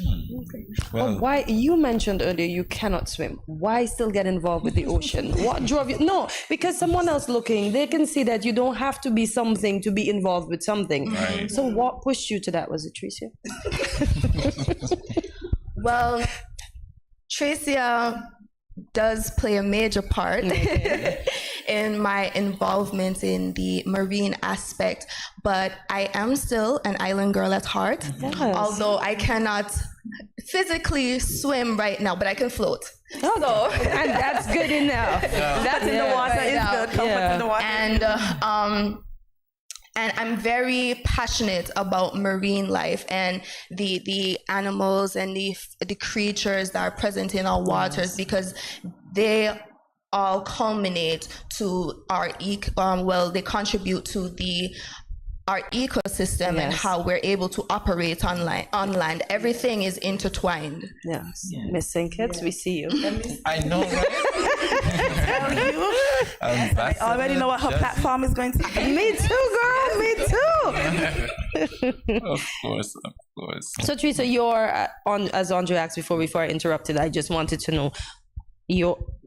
Well, why you mentioned earlier you cannot swim? Why still get involved with the ocean? What drove you? No, because someone else looking, they can see that you don't have to be something to be involved with something. Right. So what pushed you to that? Was it Tricia? Well, Tricia does play a major part in my involvement in the marine aspect, but I am still an island girl at heart. Yes. Although I cannot physically swim right now, but I can float. Oh, so, and that's good enough. That's in the water is good. Comfort in the water. And I'm very passionate about marine life and the animals and the creatures that are present in our waters, because they all culminate to our they contribute to our ecosystem and how we're able to operate on land. Everything is intertwined. Yes. Miss St. Kitts, we see you. I know, I already know what her platform is going to be. Me too, girl. Me too. Of course. So, Teresa, you're as Andre asked before I interrupted, I just wanted to know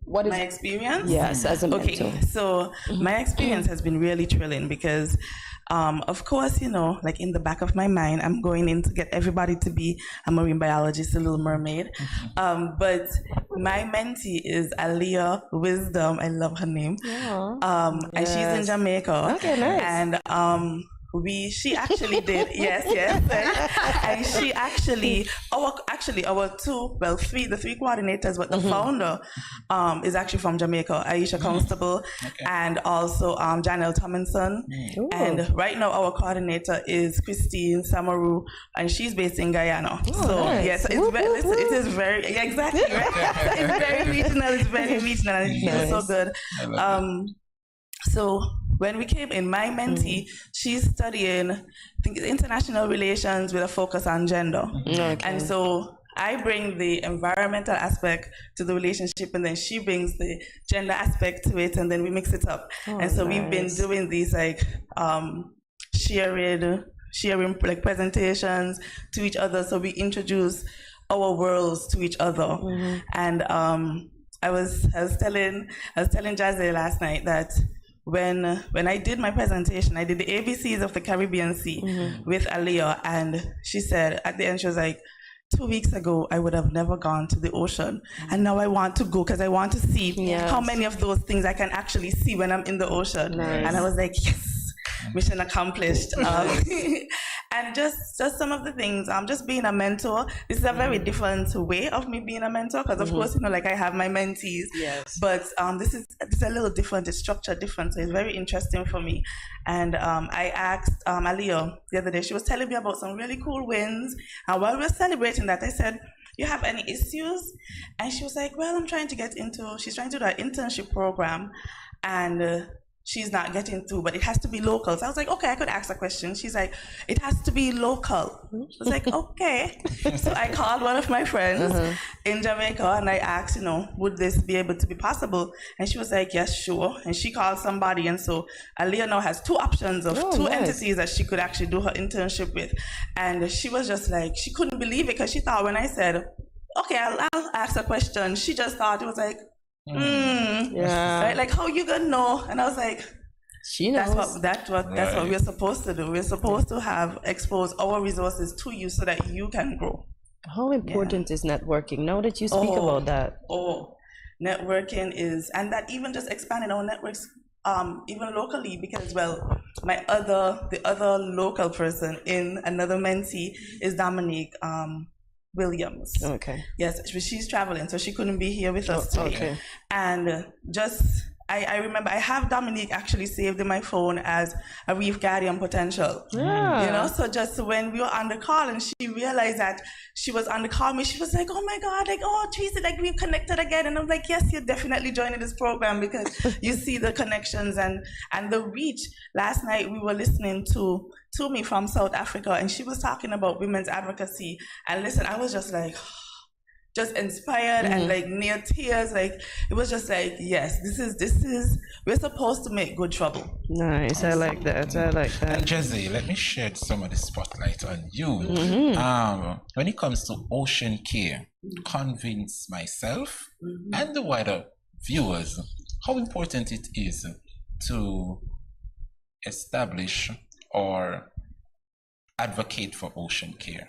what is my experience? Yes, as a mentor. Okay, so my experience has been really thrilling because of course, like in the back of my mind, I'm going in to get everybody to be a marine biologist, a little mermaid. But my mentee is Aliyah Wisdom. I love her name. And she's in Jamaica. Okay, nice. And she actually did, yes. And she actually, the three coordinators, but the founder is actually from Jamaica, Aisha Constable, and also Janelle Tomlinson. And right now our coordinator is Christine Samaru, and she's based in Guyana. Nice. Yes, it is very, exactly, right? It's very regional, it's so good. So when we came in, my mentee, she's studying, I think, international relations with a focus on gender. And so I bring the environmental aspect to the relationship, and then she brings the gender aspect to it, and then we mix it up. And so we've been doing these sharing like presentations to each other. So we introduce our worlds to each other. And I was telling Jazzy last night that when I did my presentation, I did the ABCs of the Caribbean Sea with Aliyah, and she said at the end, she was like, 2 weeks ago, I would have never gone to the ocean, and now I want to go because I want to see how many of those things I can actually see when I'm in the ocean. And I was like, yes, mission accomplished. And just some of the things, just being a mentor, this is a very different way of me being a mentor, because of course, like I have my mentees, but this is a little different, it's structured different, so it's very interesting for me. And I asked Aliyah the other day, she was telling me about some really cool wins, and while we were celebrating that, I said, you have any issues? And she was like, well, she's trying to do an internship program, and she's not getting through, but it has to be local. So I was like, okay, I could ask a question. She's like, it has to be local. I was like, okay. So I called one of my friends in Jamaica, and I asked, would this be able to be possible? And she was like, yes, sure. And she called somebody, and so Aliyah now has two options of two entities that she could actually do her internship with. And she was just like, she couldn't believe it, because she thought when I said, okay, I'll ask a question, she just thought it was like, right? Like, how you gonna know? And I was like, she knows. That's what we're supposed to do. We're supposed to expose our resources to you so that you can grow. How important is networking? Now that you speak about that. Networking is, and that even just expanding our networks, even locally, because the other local person in another mentee is Dominique Williams. Okay. Yes, she's traveling, so she couldn't be here with us today. Okay. And I remember I have Dominique actually saved in my phone as a Reef Guardian potential. Yeah. So just when we were on the call and she realized that she was on the call, she was like, oh my God, like, oh, Teresa, like we've connected again. And I'm like, yes, you're definitely joining this program because you see the connections and the reach. Last night we were listening to Tumi from South Africa, and she was talking about women's advocacy. And listen, I was just like, just inspired and like near tears. Like it was just like, yes, this is we're supposed to make good trouble. Nice. I like that. And Jesse, let me shed some of the spotlight on you. When it comes to ocean care, convince myself and the wider viewers how important it is to establish or advocate for ocean care.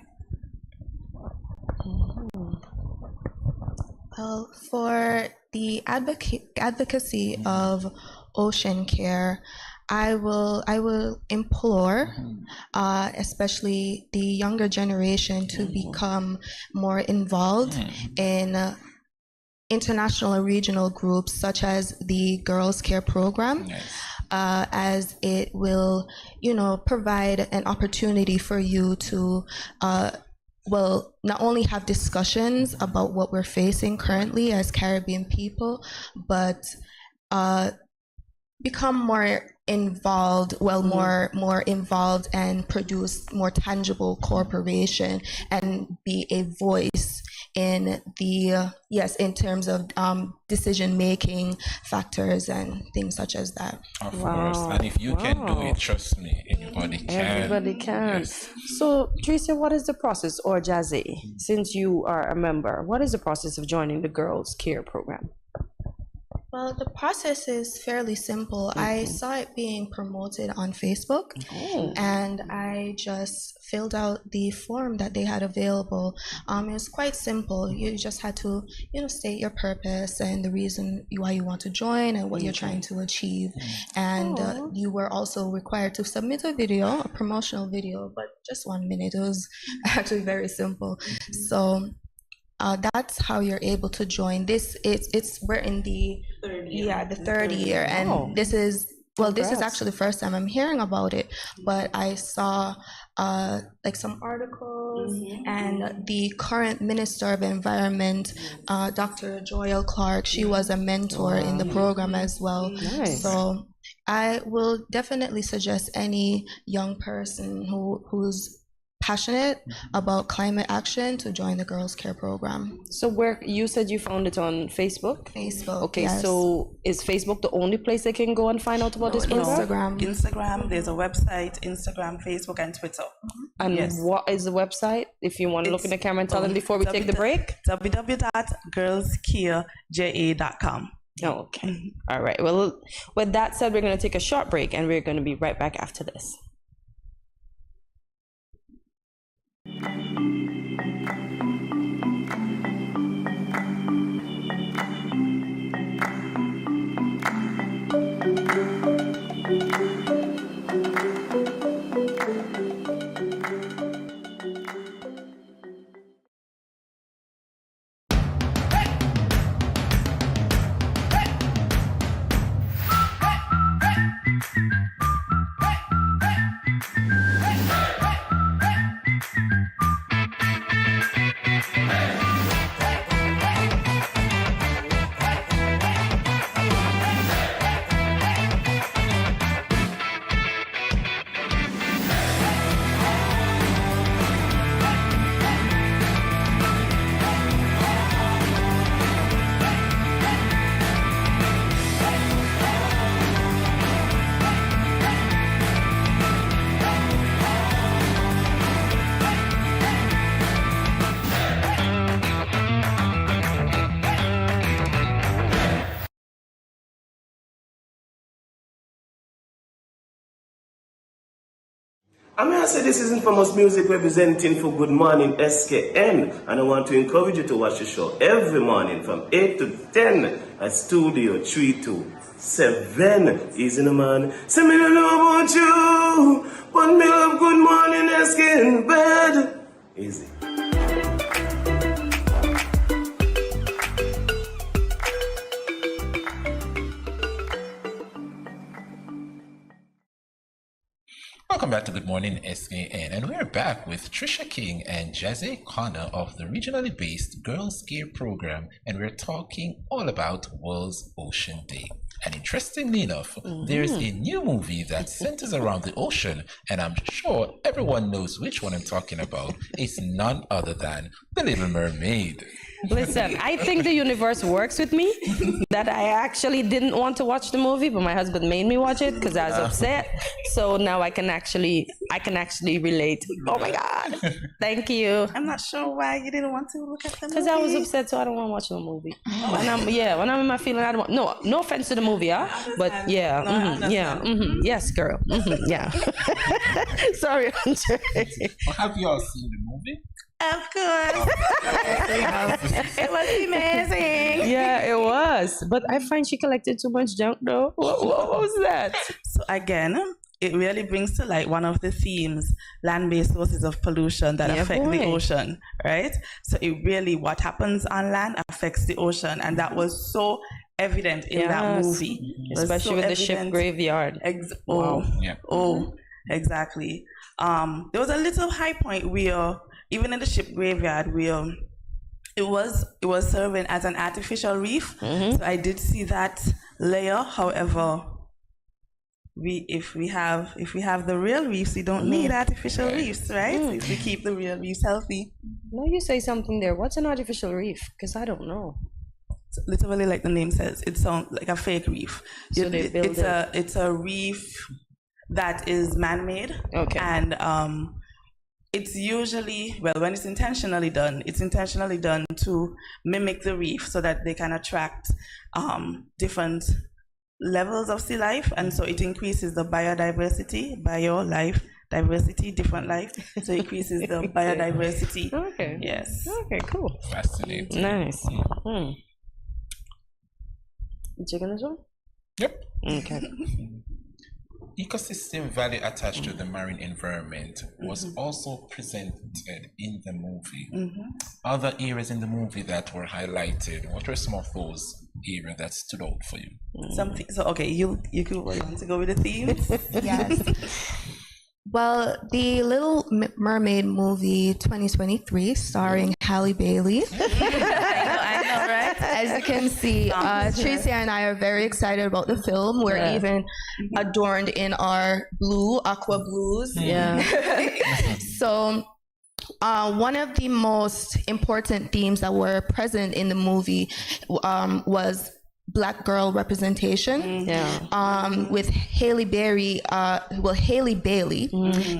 Well, for the advocacy of ocean care, I will implore, especially the younger generation, to become more involved in international and regional groups such as the Girls Care Program, as it will, provide an opportunity for you to not only have discussions about what we're facing currently as Caribbean people, but become more involved, more involved, and produce more tangible cooperation and be a voice in the in terms of decision making factors and things such as that. Of course, and if you can do it, trust me, anybody can. Everybody can. Yes. So, Tricia, what is the process, or Jazzy, since you are a member, what is the process of joining the Girls Care Program? Well, the process is fairly simple. I saw it being promoted on Facebook, and I just filled out the form that they had available. It was quite simple. You just had to, state your purpose and the reason why you want to join and what you're trying to achieve. And you were also required to submit a video, a promotional video, but just 1 minute. It was actually very simple. So that's how you're able to join. We're in the third year, and this is actually the first time I'm hearing about it. But I saw some articles, and the current Minister of Environment, Dr. Joyelle Clark, she was a mentor in the program as well. Nice. So I will definitely suggest any young person who's passionate about climate action to join the Girls Care Program. So where you said you found it on Facebook? Facebook. Okay, yes. So is Facebook the only place they can go and find out about this program? Instagram, there's a website, Instagram, Facebook, and Twitter. And what is the website? If you want to look in the camera and tell them before we take the break. www.girlscareja.com. Okay. All right. Well, with that said, we're going to take a short break, and we're going to be right back after this. I'm going to say this is Infamous Music representing for Good Morning SKN, and I want to encourage you to watch the show every morning from 8 to 10 at Studio 327. Easy no man. Say me don't know about you, but me love Good Morning SKN bed. Easy. Welcome back to Good Morning SKN, and we're back with Trisha King and Jazzy Connor of the regionally based Girls Care Program, and we're talking all about World's Ocean Day. And interestingly enough, there is a new movie that centers around the ocean, and I'm sure everyone knows which one I'm talking about. It's none other than The Little Mermaid. Listen, I think the universe works with me, that I actually didn't want to watch the movie, but my husband made me watch it because I was upset. So now I can actually relate. Oh my God. Thank you. I'm not sure why you didn't want to look at the movie. Because I was upset, so I don't want to watch the movie. When I'm in my feeling, I don't want, no offense to the movie, but yes, girl, yeah. Sorry, Andre. Well, have you all seen the movie? Of course. It was amazing. Yeah, it was. But I find she collected too much junk, though. What was that? So again, it really brings to light one of the themes, land-based sources of pollution that affect the ocean, right? So it really, what happens on land affects the ocean. And that was so evident in that movie. Especially with the ship graveyard. Exactly. There was a little high point where, even in the ship graveyard, where it was serving as an artificial reef. So I did see that layer. However, if we have the real reefs, we don't need artificial reefs, right? If we keep the real reefs healthy. No, you say something there. What's an artificial reef? Because I don't know. So literally, like the name says, it sounds like a fake reef. So it's a reef that is man-made. Okay. And it's usually, well, when it's intentionally done to mimic the reef so that they can attract different levels of sea life. And so it increases the biodiversity, different life. So it increases the biodiversity. Okay. Yes. Okay, cool. Fascinating. Nice. You checking this one? Yep. Okay. Ecosystem value attached to the marine environment was also presented in the movie. Other areas in the movie that were highlighted, what were some of those areas that stood out for you? So okay, you want to go with the themes? Yes. Well, the Little Mermaid movie 2023, starring Halle Bailey. I know, right? As you can see, Tracy and I are very excited about the film. We're even adorned in our aqua blues. Yeah. So one of the most important themes that were present in the movie was Black girl representation. With Halle Bailey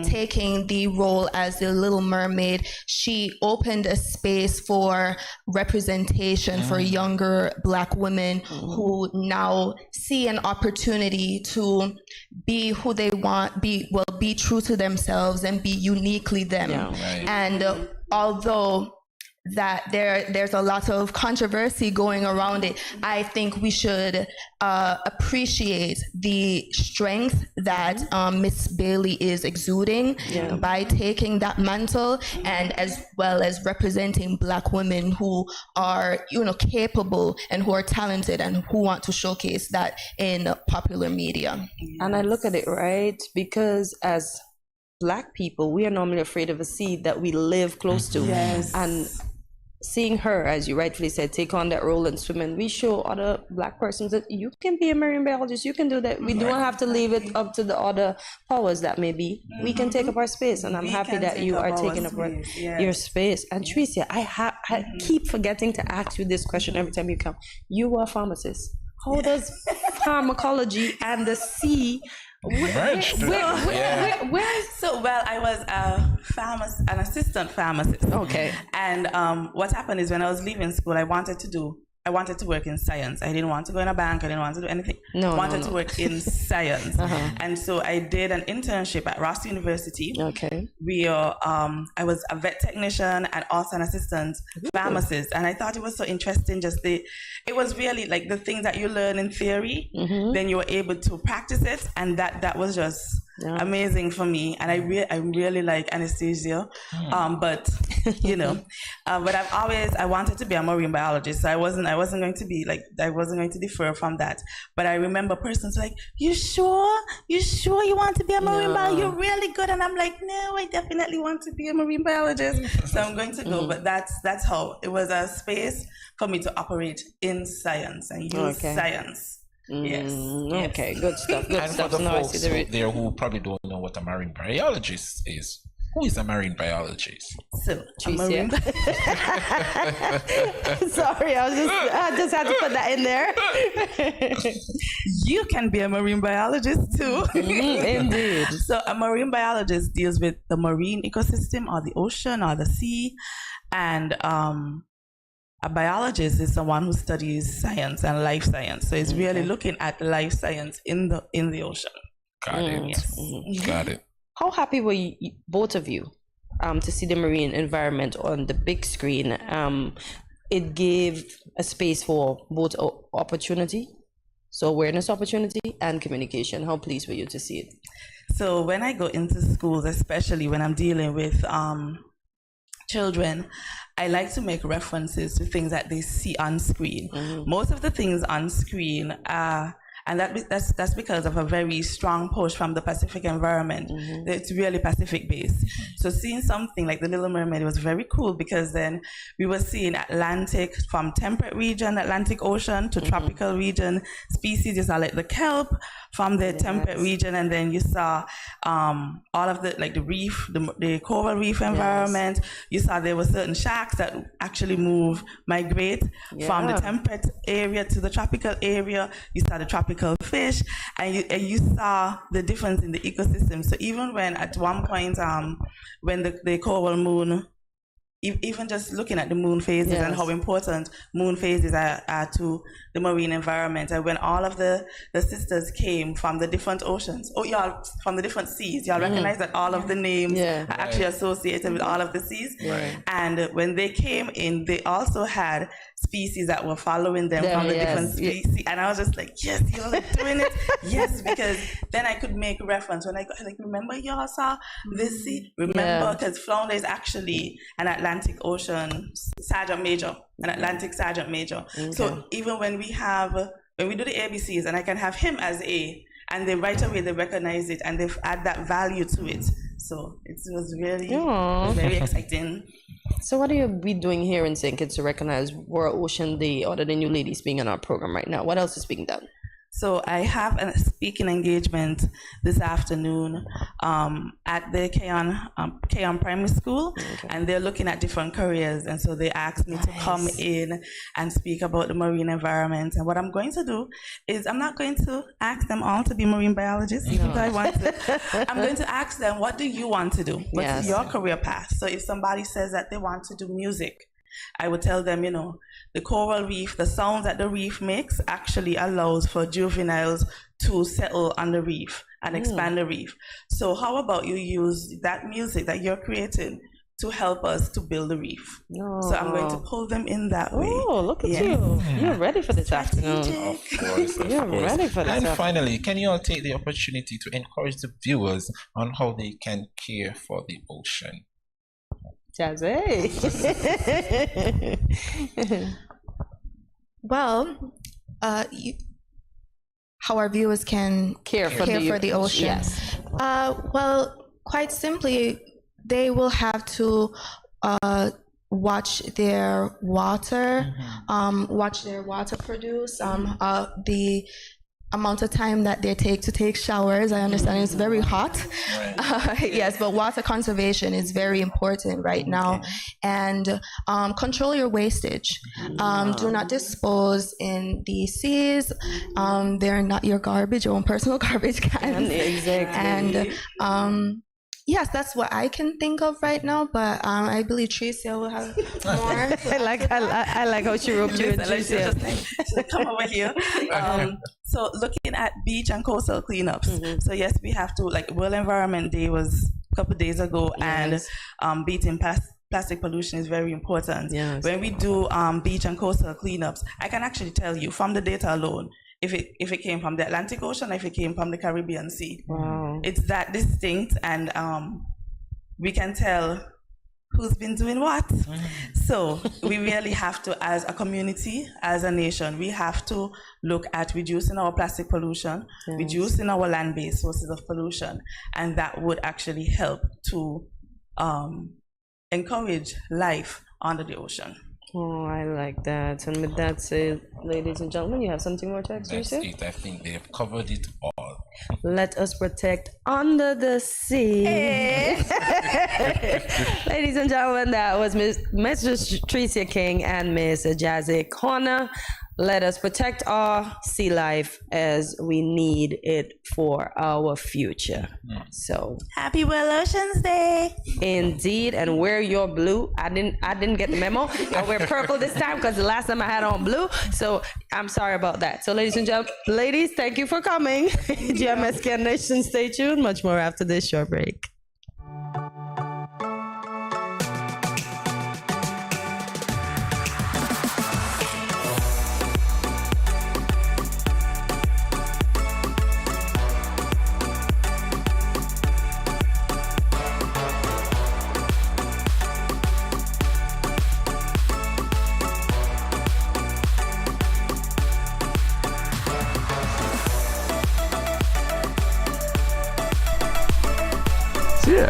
taking the role as the Little Mermaid. She opened a space for representation for younger Black women who now see an opportunity to be who they want, be true to themselves and be uniquely them. And although that there's a lot of controversy going around it, I think we should appreciate the strength that Miss Bailey is exuding by taking that mantle, and as well as representing Black women who are capable and who are talented and who want to showcase that in popular media. And I look at it, right, because as Black people, we are normally afraid of a sea that we live close to. And seeing her, as you rightfully said, take on that role and swim, and we show other Black persons that you can be a marine biologist, you can do that. We don't have to leave it up to the other powers that may be. We can take up our space, and I'm happy that you are taking up your space. And Tricia, I keep forgetting to ask you this question every time you come. You are a pharmacist. How does pharmacology and the sea I was an assistant pharmacist. Okay. And what happened is, when I was leaving school, I wanted to work in science. I didn't want to go in a bank. I didn't want to do anything. I wanted to work in science. And so I did an internship at Ross University. Okay. Where I was a vet technician and also an assistant pharmacist. And I thought it was so interesting. It was really like the things that you learn in theory, then you were able to practice it. And that was just amazing for me. And I really like anesthesia. But I wanted to be a marine biologist. So I wasn't going to defer from that. But I remember persons like, you sure you want to be a marine biologist? You're really good. And I'm like, no, I definitely want to be a marine biologist. So I'm going to go. But that's how it was, a space for me to operate in science and use science Yes. Okay, good stuff. Good And stuff. for the Now I folks see the out there who probably don't know what a marine biologist is, who is a marine biologist? So, Tricia. Sorry, I just had to put that in there. You can be a marine biologist too. Indeed. So a marine biologist deals with the marine ecosystem or the ocean or the sea. And a biologist is someone who studies science and life science. So it's really looking at life science in the ocean. Got it. Yes. Got it. How happy were you, both of you, to see the marine environment on the big screen? It gave a space for both opportunity, so awareness opportunity and communication. How pleased were you to see it? So when I go into schools, especially when I'm dealing with children, I like to make references to things that they see on screen. Most of the things on screen are, and that's because of a very strong push from the Pacific environment. It's really Pacific based. So seeing something like the Little Mermaid was very cool, because then we were seeing Atlantic, from temperate region, Atlantic Ocean, to tropical region species. You saw like the kelp from the temperate region, and then you saw all of the like the reef, the coral reef environment. You saw there were certain sharks that actually migrate from the temperate area to the tropical area. You saw the tropical fish, and you saw the difference in the ecosystem. So even when at one point, when the coral moon, even just looking at the moon phases and how important moon phases are to the marine environment, and when all of the sisters came from the different oceans, from the different seas, y'all recognize that all of the names are actually associated with all of the seas. And when they came in, they also had species that were following them from the different species, and I was just like, yes, y'all are doing it. Yes, because then I could make reference when I go, like, remember y'all saw this sea? Remember, because flounder is actually an Atlantic Ocean Sergeant Major, an Atlantic Sergeant Major. So even when we do the ABCs, and I can have him as A, and they right away they recognize it and they add that value to it. So it was really very exciting. So what are you be doing here in St. Kitts to recognize World Ocean Day, other than you ladies being in our program right now? What else is being done? So I have a speaking engagement this afternoon at the Keon Primary School, and they're looking at different careers, and so they asked me to come in and speak about the marine environment. And what I'm going to do is, I'm not going to ask them all to be marine biologists, even though I want to. I'm going to ask them, what do you want to do? What's your career path? So if somebody says that they want to do music, I would tell them, the coral reef, the sounds that the reef makes actually allows for juveniles to settle on the reef and expand the reef. So how about you use that music that you're creating to help us to build the reef? So I'm going to pull them in that way. Oh, look at you. You're ready for this afternoon. Of course. You're ready for this And afternoon. finally, can you all take the opportunity to encourage the viewers on how they can care for the ocean? Jazzy. Well, how our viewers can care for the ocean. Yes. Well, quite simply, they will have to watch their water, produce, the amount of time that they take to take showers. I understand it's very hot. Yes, but water conservation is very important right now. And control your wastage. Do not dispose in the seas. They're not your garbage, your own personal garbage cans. Exactly. And yes, that's what I can think of right now, but I believe Tricia will have more. I like how she roped you in, Tricia. Come over here. So looking at beach and coastal cleanups. So yes, we have to, like, World Environment Day was a couple of days ago, and beating plastic pollution is very important. When we do beach and coastal cleanups, I can actually tell you from the data alone, if it came from the Atlantic Ocean, if it came from the Caribbean Sea. It's that distinct, and we can tell who's been doing what. So we really have to, as a community, as a nation, we have to look at reducing our plastic pollution, reducing our land-based sources of pollution, and that would actually help to encourage life under the ocean. Oh, I like that. And with that said, ladies and gentlemen, you have something more to That's express? it. I think they've covered it all. Let us protect under the sea. Ladies and gentlemen, that was Miss Tricia King and Miss Jazzy Corner. Let us protect our sea life as we need it for our future. So happy World Oceans Day. Indeed, and wear your blue. I didn't get the memo. I wear purple this time because the last time I had on blue. So I'm sorry about that. So ladies and gentlemen, ladies, thank you for coming. GMSK Nation, stay tuned. Much more after this short break. Yeah.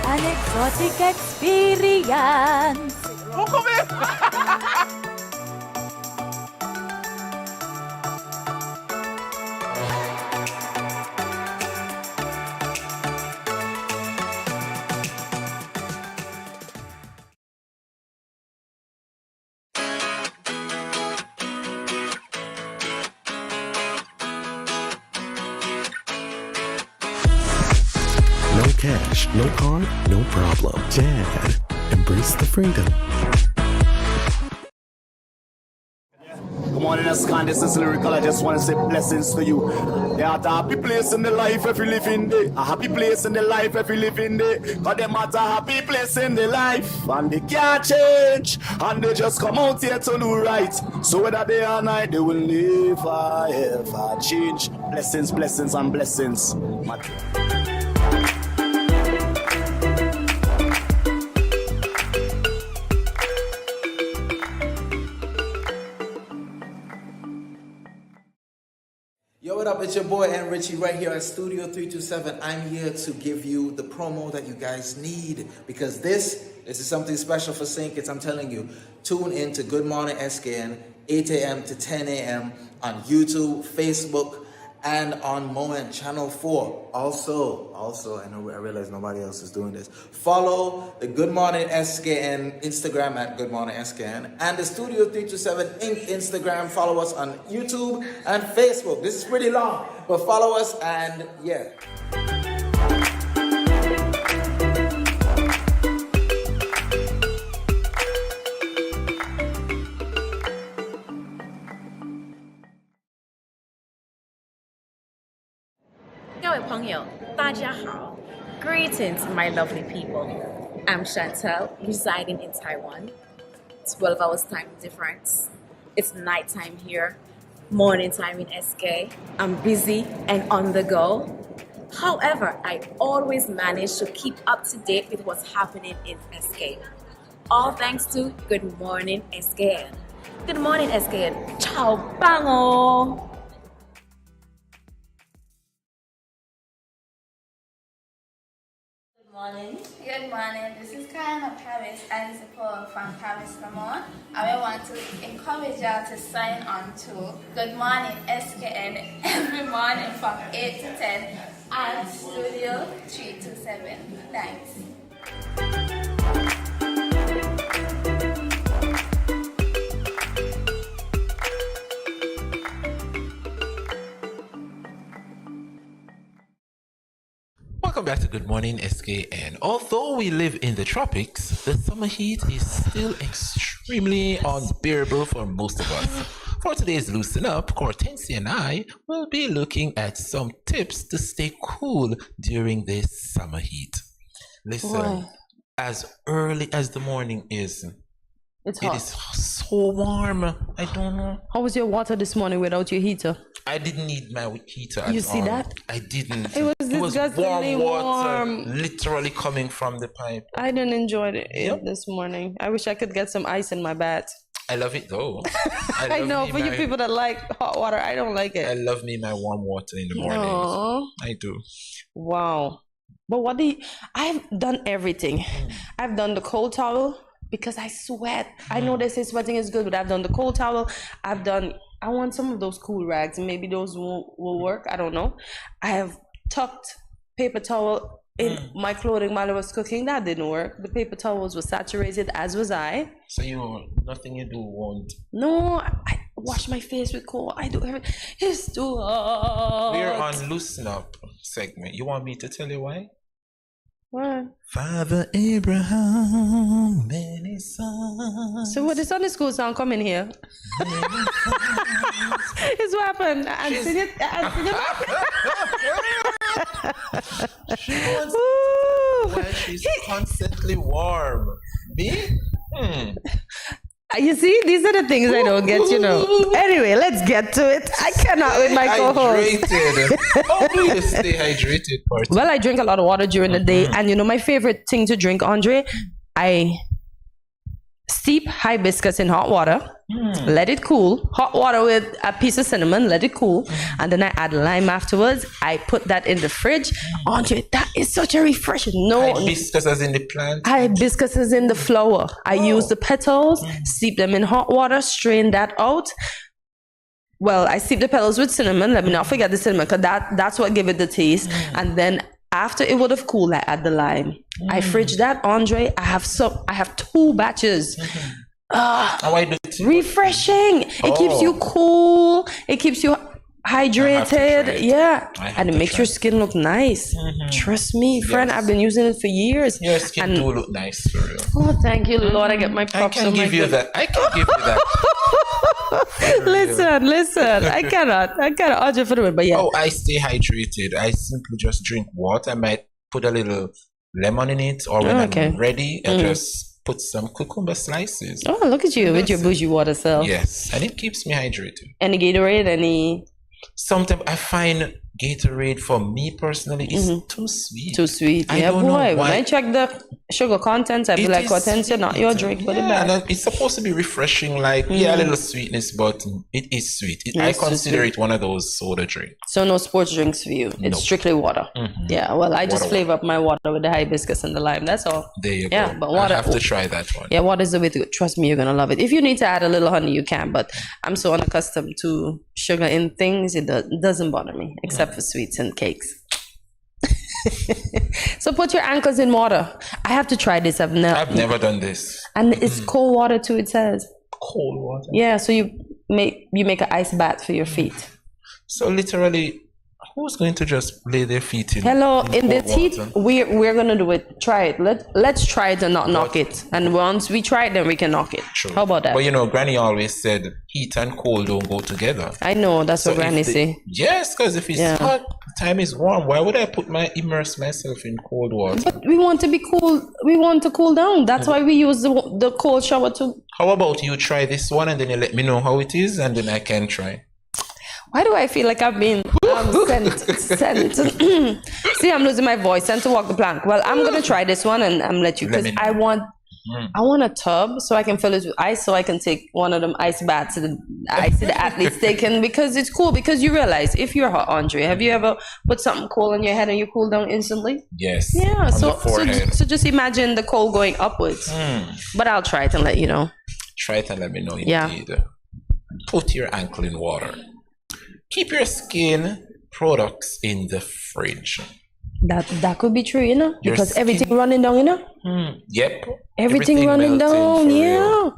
An exotic experience. No cash, no card, no problem. Dad, embrace the freedom. Good morning, SKN. This is Lyrical. I just want to say blessings to you. There are a happy place in the life if you live in there. A happy place in the life if you live in there. Cause them at a happy place in the life. And they can't change. And they just come out here to do right. So whether day or night, they will never ever change. Blessings, blessings, and blessings. Yo, what up? It's your boy and Richie right here at Studio 327. I'm here to give you the promo that you guys need because this is something special for St. Kitts. I'm telling you, tune in to Good Morning SKN, 8 a.m. to 10 a.m. on YouTube, Facebook, and on Moment Channel 4. Also, I realize nobody else is doing this. Follow the Good Morning SKN Instagram at Good Morning SKN and the Studio 327 Inc. Instagram. Follow us on YouTube and Facebook. This is pretty long, but follow us and yeah. Greetings, my lovely people. I'm Chantel, residing in Taiwan. 12 hours time difference. It's nighttime here, morning time in SK. I'm busy and on the go. However, I always manage to keep up to date with what's happening in SK. All thanks to Good Morning SKN. Good morning SKN. Ciao, bango! Good morning. This is Karen of Paris and support from Paris Lamont. I want to encourage y'all to sign on to Good Morning SKN every morning from 8 to 10 at Studio 327. Thanks. Welcome back to Good Morning SKN. Although we live in the tropics, the summer heat is still extremely unbearable for most of us. For today's Loosen Up, Hortensia and I will be looking at some tips to stay cool during this summer heat. Listen, as early as the morning is, It's hot. it is so warm. I don't know. How was your water this morning without your heater? I didn't need my heater. You at see all. that? I didn't. It was disgustingly water, warm. literally coming from the pipe. I didn't enjoy it this morning. I wish I could get some ice in my bath. I love it though. I know, for you people that like hot water, I don't like it. I love me my warm water in the morning. Aww. I do. Wow. But I've done everything. I've done the cold towel because I sweat. I know they say sweating is good, but I've done the cold towel. I want some of those cool rags. Maybe those will work. I don't know. I have tucked paper towel in my clothing while I was cooking. That didn't work. The paper towels were saturated, as was I. So nothing you do won't. No, I wash my face with cold. I do everything. It's too hot. We're on Loosen Up segment. You want me to tell you why? What? Father Abraham, many sons. So what the Sunday school song coming here? It's what happened. And sing it. She wants why she's constantly warm. Me? You see, these are the things I don't get, you know. Anyway, let's get to it. I cannot with my co-host. Hydrated. How do you stay hydrated, Party? Well, I drink a lot of water during the day. And you know my favorite thing to drink, Andre? I steep hibiscus in hot water, let it cool. Hot water with a piece of cinnamon, let it cool. And then I add lime afterwards. I put that in the fridge. Andre, that is such a refreshing. No, hibiscus as in the plant? Hibiscus is in the flower. I use the petals, steep them in hot water, strain that out. Well, I steep the petals with cinnamon. Let me not forget the cinnamon, because that's what give it the taste. And then after it would have cooled, I add the lime. I fridge that, Andre. I have 2 batches. Refreshing. It keeps you cool. It keeps you hydrated. Yeah. And it makes your skin look nice. Trust me, friend. I've been using it for years. Your skin do look nice for real. Oh, thank you, Lord. I get my props. I can give you that. Listen. I cannot argue for it, but yeah. Oh, I stay hydrated. I simply just drink water. I might put a little lemon in it, or when I'm ready, I just put some cucumber slices. Oh, look at you with your bougie water self. Yes, and it keeps me hydrated. Any Gatorade? Sometimes I find Gatorade, for me personally, is too sweet. Too sweet. Yeah, boy. When I check the sugar content, I be like, Hortensia, not your drink, put it back. And it's supposed to be refreshing, like, a little sweetness, but it is sweet. I consider it one of those soda drinks. So no sports drinks for you. It's strictly water. Yeah, well, I just flavor up my water with the hibiscus and the lime. That's all. There you go. But water, I have to try that one. Yeah, water is the way to go. Trust me, you're going to love it. If you need to add a little honey, you can, but I'm so unaccustomed to sugar in things, it doesn't bother me, except for sweets and cakes. So put your ankles in water. I have to try this. I've never done this. And it's cold water too, it says. Cold water? Yeah, so you make an ice bath for your feet. So literally, who's going to just lay their feet in? In the heat, we're gonna do it. Try it. Let's try it and not knock it. And once we try it, then we can knock it. True. How about that? But Granny always said heat and cold don't go together. I know, that's what Granny say. Yes, because if it's hot, time is warm. Why would I immerse myself in cold water? But we want to be cool. We want to cool down. That's why we use the cold shower too. How about you try this one and then you let me know how it is, and then I can try. Why do I feel like I've been sent? See, I'm losing my voice. Sent to walk the plank. Well, I'm gonna try this one and I'm let you, because I want a tub so I can fill it with ice, so I can take one of them ice baths that I see the athletes taking, because it's cool. Because you realize, if you're hot, Andre, have you ever put something cold on your head and you cool down instantly? Yes. Yeah. So just imagine the cold going upwards. But I'll try it and let you know. Try it and let me know. Yeah. Indeed. Put your ankle in water. Keep your skin products in the fridge. That could be true, because everything running down, Yep. Everything running down, yeah.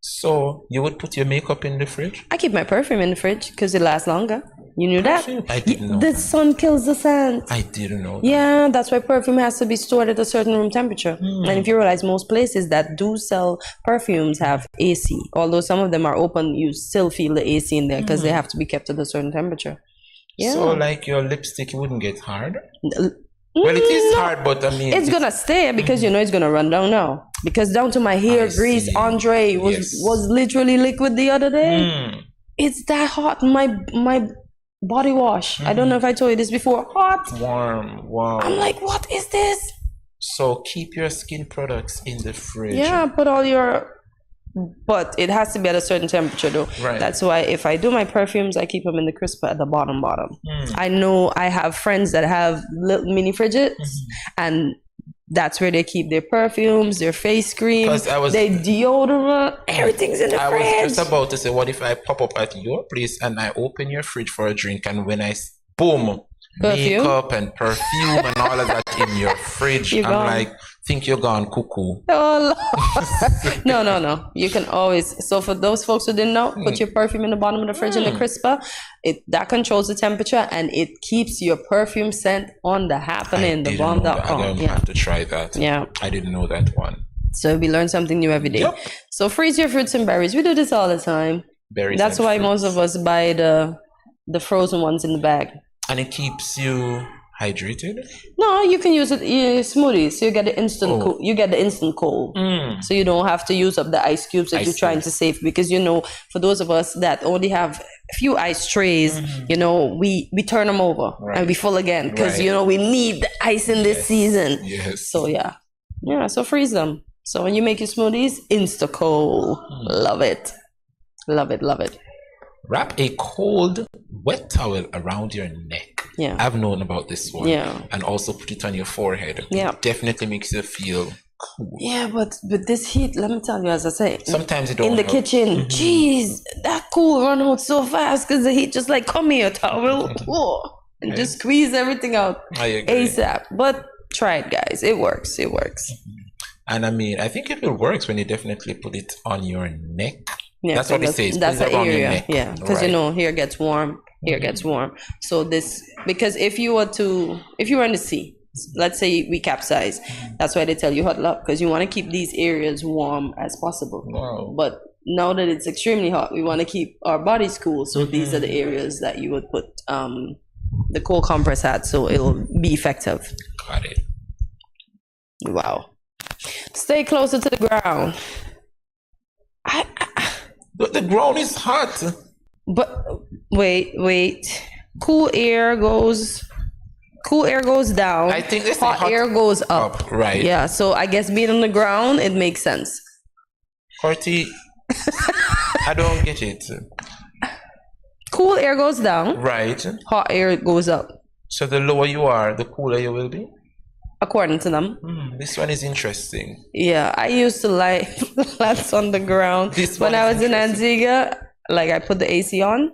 So you would put your makeup in the fridge? I keep my perfume in the fridge because it lasts longer. You knew that? I didn't know. The sun kills the scent. I didn't know that. Yeah, that's why perfume has to be stored at a certain room temperature. And if you realize, most places that do sell perfumes have AC. Although some of them are open, you still feel the AC in there because they have to be kept at a certain temperature. Yeah. So like your lipstick wouldn't get hard? Well, it is hard, but I mean... It's gonna stay because it's gonna run down now. Because down to my hair grease, Andre, was literally liquid the other day. It's that hot. My body wash. I don't know if I told you this before. Hot. Warm. Wow. I'm like, what is this? So keep your skin products in the fridge. Yeah, put all your but it has to be at a certain temperature though. Right. That's why if I do my perfumes, I keep them in the crisper at the bottom. I know I have friends that have little mini fridges, and that's where they keep their perfumes, their face cream, their deodorant, everything's in the fridge. I was just about to say, what if I pop up at your place and I open your fridge for a drink, and when boom, perfume? Makeup and perfume and all of that in your fridge, I'm like, think you're gone cuckoo. Oh, Lord. No. You can always. So for those folks who didn't know, put your perfume in the bottom of the fridge in the crisper. That controls the temperature, and it keeps your perfume scent on the happening. The bomb.com. I have to try that. Yeah. I didn't know that one. So we learn something new every day. Yep. So freeze your fruits and berries. We do this all the time. Berries. That's why most of us buy the frozen ones in the bag. And it keeps you hydrated? No, you can use it in smoothies. So you get the instant cool. You get the instant cold. So you don't have to use up the ice cubes that you're trying to save, because for those of us that only have a few ice trays, we turn them over and we fill again because we need the ice in this season. Yes. So so freeze them. So when you make your smoothies, insta cold. Love it. Love it. Wrap a cold, wet towel around your neck. Yeah. I've known about this one. Yeah. And also put it on your forehead. Yeah. It definitely makes you feel cool. Yeah, but with this heat, let me tell you, as I say, sometimes it don't in the help. kitchen, jeez, that cool run out so fast because the heat just like, come here, towel, and just squeeze everything out I agree. ASAP. But try it, guys. It works. And I think it will work when you definitely put it on your neck. Yeah, that's what it says. That's the area. Yeah, because here gets warm. So because if you were in the sea, let's say we capsize, that's why they tell you huddle up, because you want to keep these areas warm as possible. Wow. But now that it's extremely hot, we want to keep our bodies cool. So these are the areas that you would put the cold compress at, so it'll be effective. Got it. Wow. Stay closer to the ground. The ground is hot. But wait. Cool air goes down. I think this hot air goes up. Right. Yeah. So I guess being on the ground, it makes sense. Corty, I don't get it. Cool air goes down. Right. Hot air goes up. So the lower you are, the cooler you will be? According to them. This one is interesting. Yeah, I used to lie flat on the ground. When I was in Antigua, like I put the AC on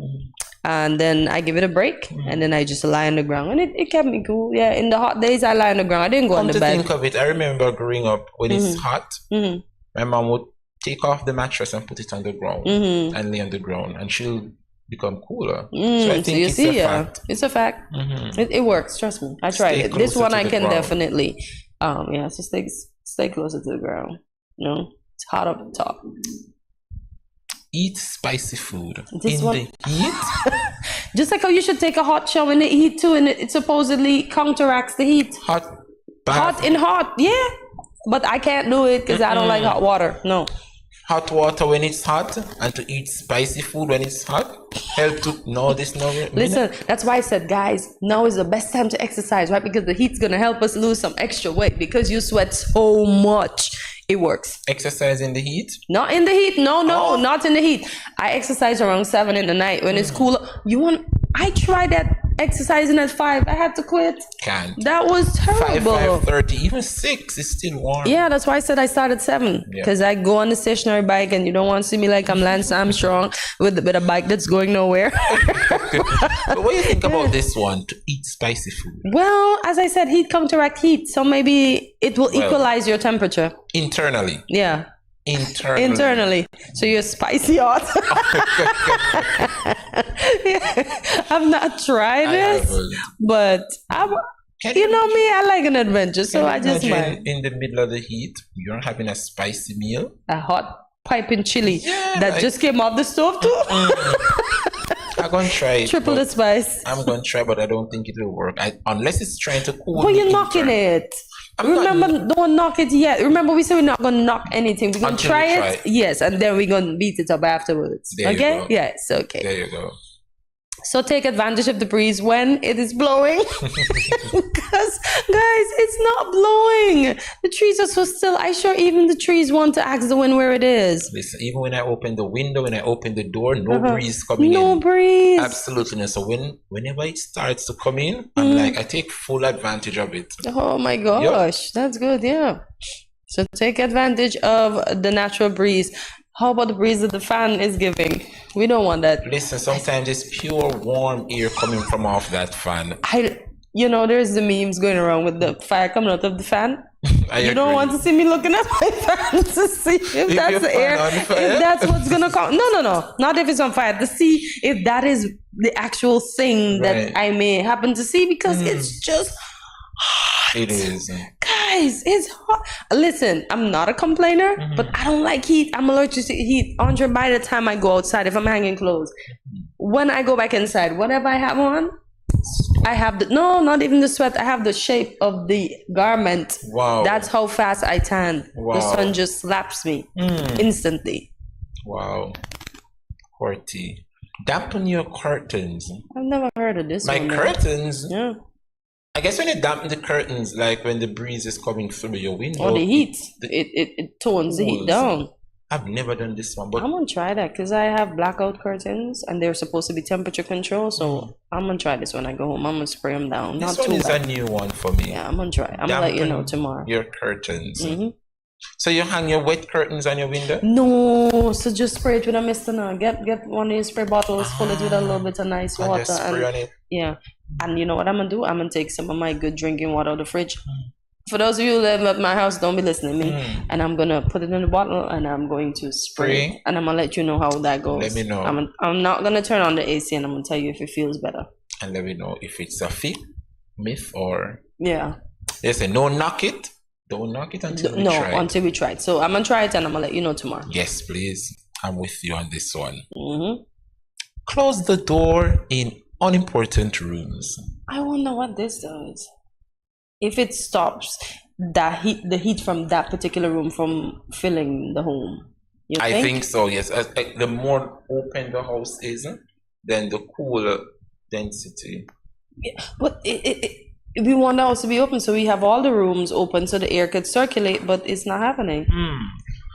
and then I give it a break and then I just lie on the ground, and it kept me cool. Yeah, in the hot days I lie on the ground. I didn't go on the bed. Think of it, I remember growing up when it's hot, my mom would take off the mattress and put it on the ground and lay on the ground, and she'll become cooler. So I think it's a fact. It's a fact. It works, trust me. I tried it. This one I can definitely so stay closer to the ground. It's hot up top. Eat spicy food This in one- the heat. Just like how you should take a hot shower in the heat too, and it supposedly counteracts the heat. Hot bath. Hot, yeah. But I can't do it because I don't like hot water. No. Hot water when it's hot, and to eat spicy food when it's hot. Listen, that's why I said, guys, now is the best time to exercise, right? Because the heat's gonna help us lose some extra weight because you sweat so much. It works. Exercise in the heat? Not in the heat. No, not in the heat. I exercise around 7 in the night when it's cooler. I tried that exercising at 5. I had to quit. Can't. That was terrible. 5:30, even 6 is still warm. Yeah, that's why I said I started 7, because I go on the stationary bike, and you don't want to see me like I'm Lance Armstrong with a bike that's going nowhere. But what do you think about this one, to eat spicy food? Well, as I said, heat counteract heat, so maybe it will equalize your temperature internally. Yeah. Internally. So you're spicy hot. I've not tried this, but you know me, I like an adventure, so I just might. In the middle of the heat, you're having a spicy meal, a hot piping chili that just came off the stove too. I'm gonna try it. Triple the spice. I'm gonna try, but I don't think it will work. Unless it's trying to cool. But you're knocking it. Don't knock it yet. Remember, we said we're not gonna knock anything. We're gonna try it. Yes, and then we're gonna beat it up afterwards. There you go. Yes. Okay. There you go. So take advantage of the breeze when it is blowing. Because, guys, it's not blowing. The trees are so still. I sure even the trees want to ask the wind where it is. Listen, even when I open the window, when I open the door, no breeze coming in. No breeze. Absolutely not. So whenever it starts to come in, I'm like, I take full advantage of it. Oh my gosh, that's good, yeah. So take advantage of the natural breeze. How about the breeze that the fan is giving? We don't want that. Listen, sometimes it's pure warm air coming from off that fan. There's the memes going around with the fire coming out of the fan. You don't want to see me looking at my fan to see if that's the air, if that's what's gonna come. No, not if it's on fire. To see if that is the actual thing that I may happen to see, because it's just hot. It is. Guys, it's hot. Listen, I'm not a complainer, but I don't like heat. I'm allergic to heat. Andre, by the time I go outside, if I'm hanging clothes, when I go back inside, whatever I have on, I have not even the sweat. I have the shape of the garment. Wow. That's how fast I tan. Wow. The sun just slaps me instantly. Wow. Horty. Dampen your curtains. I've never heard of this. My curtains? Yeah. I guess when you dampen the curtains, like when the breeze is coming through your window. Or the heat. It tones the heat down. I've never done this one, but I'm gonna try that because I have blackout curtains and they're supposed to be temperature control. So I'm gonna try this when I go home. I'm gonna spray them down. This Not one too is bad. a new one for me. Yeah, I'm gonna try. I'm gonna let you know tomorrow. Your curtains. So you hang your wet curtains on your window? No, so just spray it with a mist now. Get one of your spray bottles, fill it with a little bit of nice water, just spray on it. Yeah. And you know what I'm gonna do? I'm gonna take some of my good drinking water out of the fridge. For those of you who live at my house, don't be listening to me. And I'm gonna put it in a bottle and I'm going to spray. And I'm gonna let you know how that goes. Let me know. I'm not gonna turn on the AC, and I'm gonna tell you if it feels better. And let me know if it's a myth or yeah. They say no knock it. Don't knock it until we try it. Until we try it. So I'm gonna try it and I'm gonna let you know tomorrow. Yes, please. I'm with you on this one. Close the door in unimportant rooms. I wonder what this does. If it stops the heat from that particular room from filling the home. I think so, yes. The more open the house is, then the cooler density. Yeah, but we want the house to be open, so we have all the rooms open so the air could circulate, but it's not happening.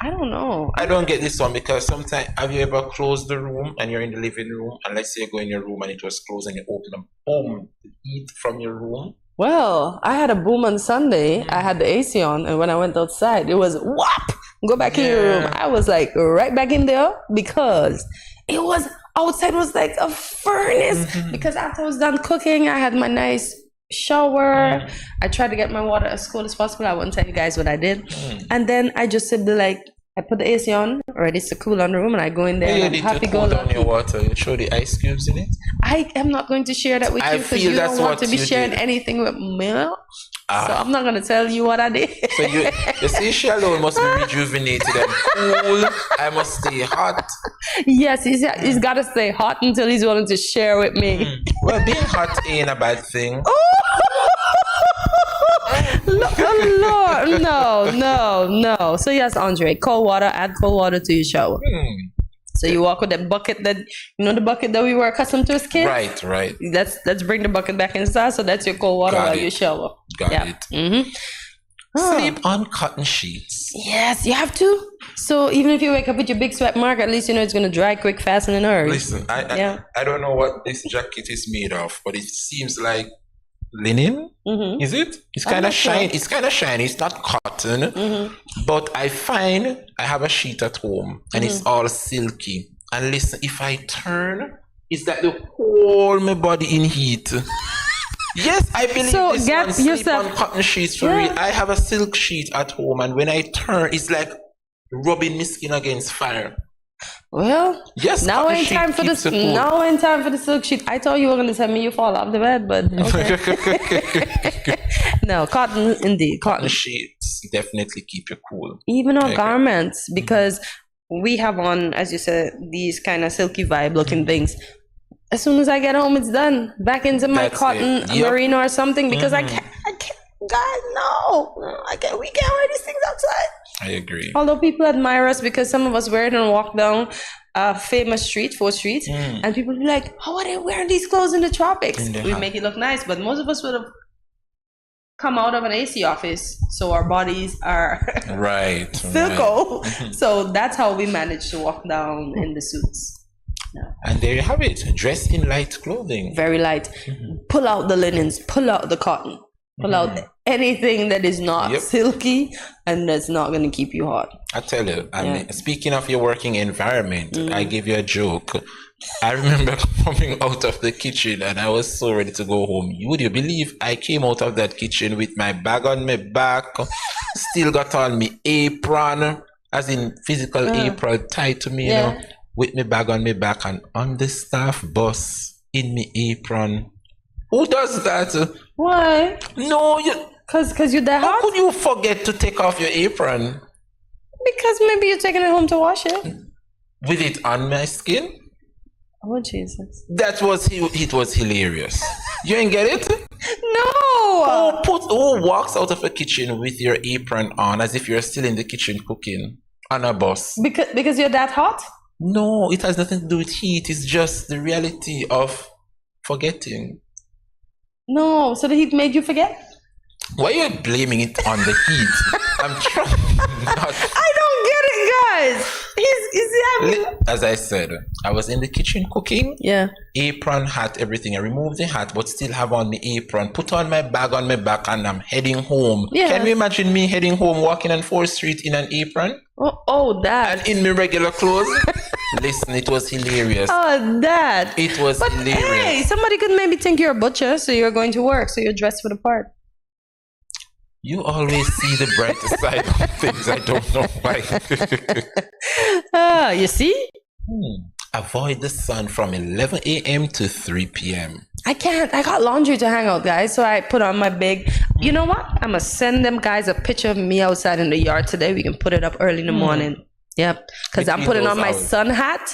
I don't know. I don't get this one because sometimes, have you ever closed the room and you're in the living room, and let's say you go in your room and it was closed and you open them, boom, the heat from your room? Well, I had a boom on Sunday. I had the AC on, and when I went outside, it was whop, go back in your room. I was like right back in there because it was outside was like a furnace. Because after I was done cooking, I had my nice shower. I tried to get my water as cold as possible. I won't tell you guys what I did. And then I just simply I put the AC on, ready to cool on the room, and I go in there. You and need happy to cool go down your water. You throw the ice cubes in it. I am not going to share that with you because you don't want to be sharing anything with me. So I'm not going to tell you what I did. So the sea alone must be rejuvenated and cool. I must stay hot. Yes, he's got to stay hot until he's willing to share with me. Well, being hot ain't a bad thing. Lord, no. So yes, Andre, cold water, add cold water to your shower. So you walk with that bucket the bucket that we were accustomed to as kids? Right. Let's bring the bucket back inside. So that's your cold water while you shower. Got it. Sleep on cotton sheets. Yes, you have to. So even if you wake up with your big sweat mark, at least you know it's gonna dry quick, fast, and in a hurry. Listen, I don't know what this jacket is made of, but it seems like linen. Is it? It's kind of shiny. It's kind of shiny. It's not cotton, but I find I have a sheet at home and it's all silky. And listen, if I turn, it's like the whole my body in heat. Yes, I believe so this get one sleep yourself on cotton sheets for real. I have a silk sheet at home, and when I turn, it's like rubbing my skin against fire. Well, yes. Now ain't time for this. Now ain't time for the silk sheet. I thought you were gonna tell me you fall off the bed, but okay. No, cotton indeed. Cotton sheets definitely keep you cool. Even our garments, because we have on, as you said, these kind of silky vibe looking things. As soon as I get home, it's done. Back into my cotton merino or something because I can't. God, no, I can't. We can't wear these things outside. I agree. Although people admire us because some of us wear it and walk down a famous street, 4th Street, and people be like, how are they wearing these clothes in the tropics? We make it look nice, but most of us would have come out of an AC office, so our bodies are still cold. So that's how we manage to walk down in the suits. Yeah. And there you have it. Dress in light clothing. Very light. Pull out the linens, pull out the cotton, pull out anything that is not silky and that's not going to keep you hot. I tell you, I mean, speaking of your working environment, I give you a joke. I remember coming out of the kitchen and I was so ready to go home. Would you believe I came out of that kitchen with my bag on my back, still got on my apron, as in physical apron tied to me, you know, with my bag on my back and on the staff bus in my apron. Who does that? Why? No, Cause you're that hot? How could you forget to take off your apron? Because maybe you're taking it home to wash it. With it on my skin? Oh, Jesus. That was, it was hilarious. You ain't get it? No! Who walks out of a kitchen with your apron on as if you're still in the kitchen cooking on a bus? Because you're that hot? No, it has nothing to do with heat. It's just the reality of forgetting. No, so the heat made you forget? Why are you blaming it on the heat? I'm trying not. I don't get it, guys. As I said, I was in the kitchen cooking. Yeah. Apron, hat, everything. I removed the hat, but still have on the apron. Put on my bag on my back, and I'm heading home. Yeah. Can you imagine me heading home, walking on 4th Street in an apron? Oh, that. And in my regular clothes? Listen, it was hilarious. Oh, that. It was hilarious. Hey, somebody could maybe think you're a butcher, so you're going to work, so you're dressed for the part. You always see the brighter side of things. I don't know why. You see? Avoid the sun from 11 a.m. to 3 p.m. I can't. I got laundry to hang out, guys. So I put on my big... You know what? I'm going to send them guys a picture of me outside in the yard today. We can put it up early in the morning. Yep. Because I'm putting on my sun hat.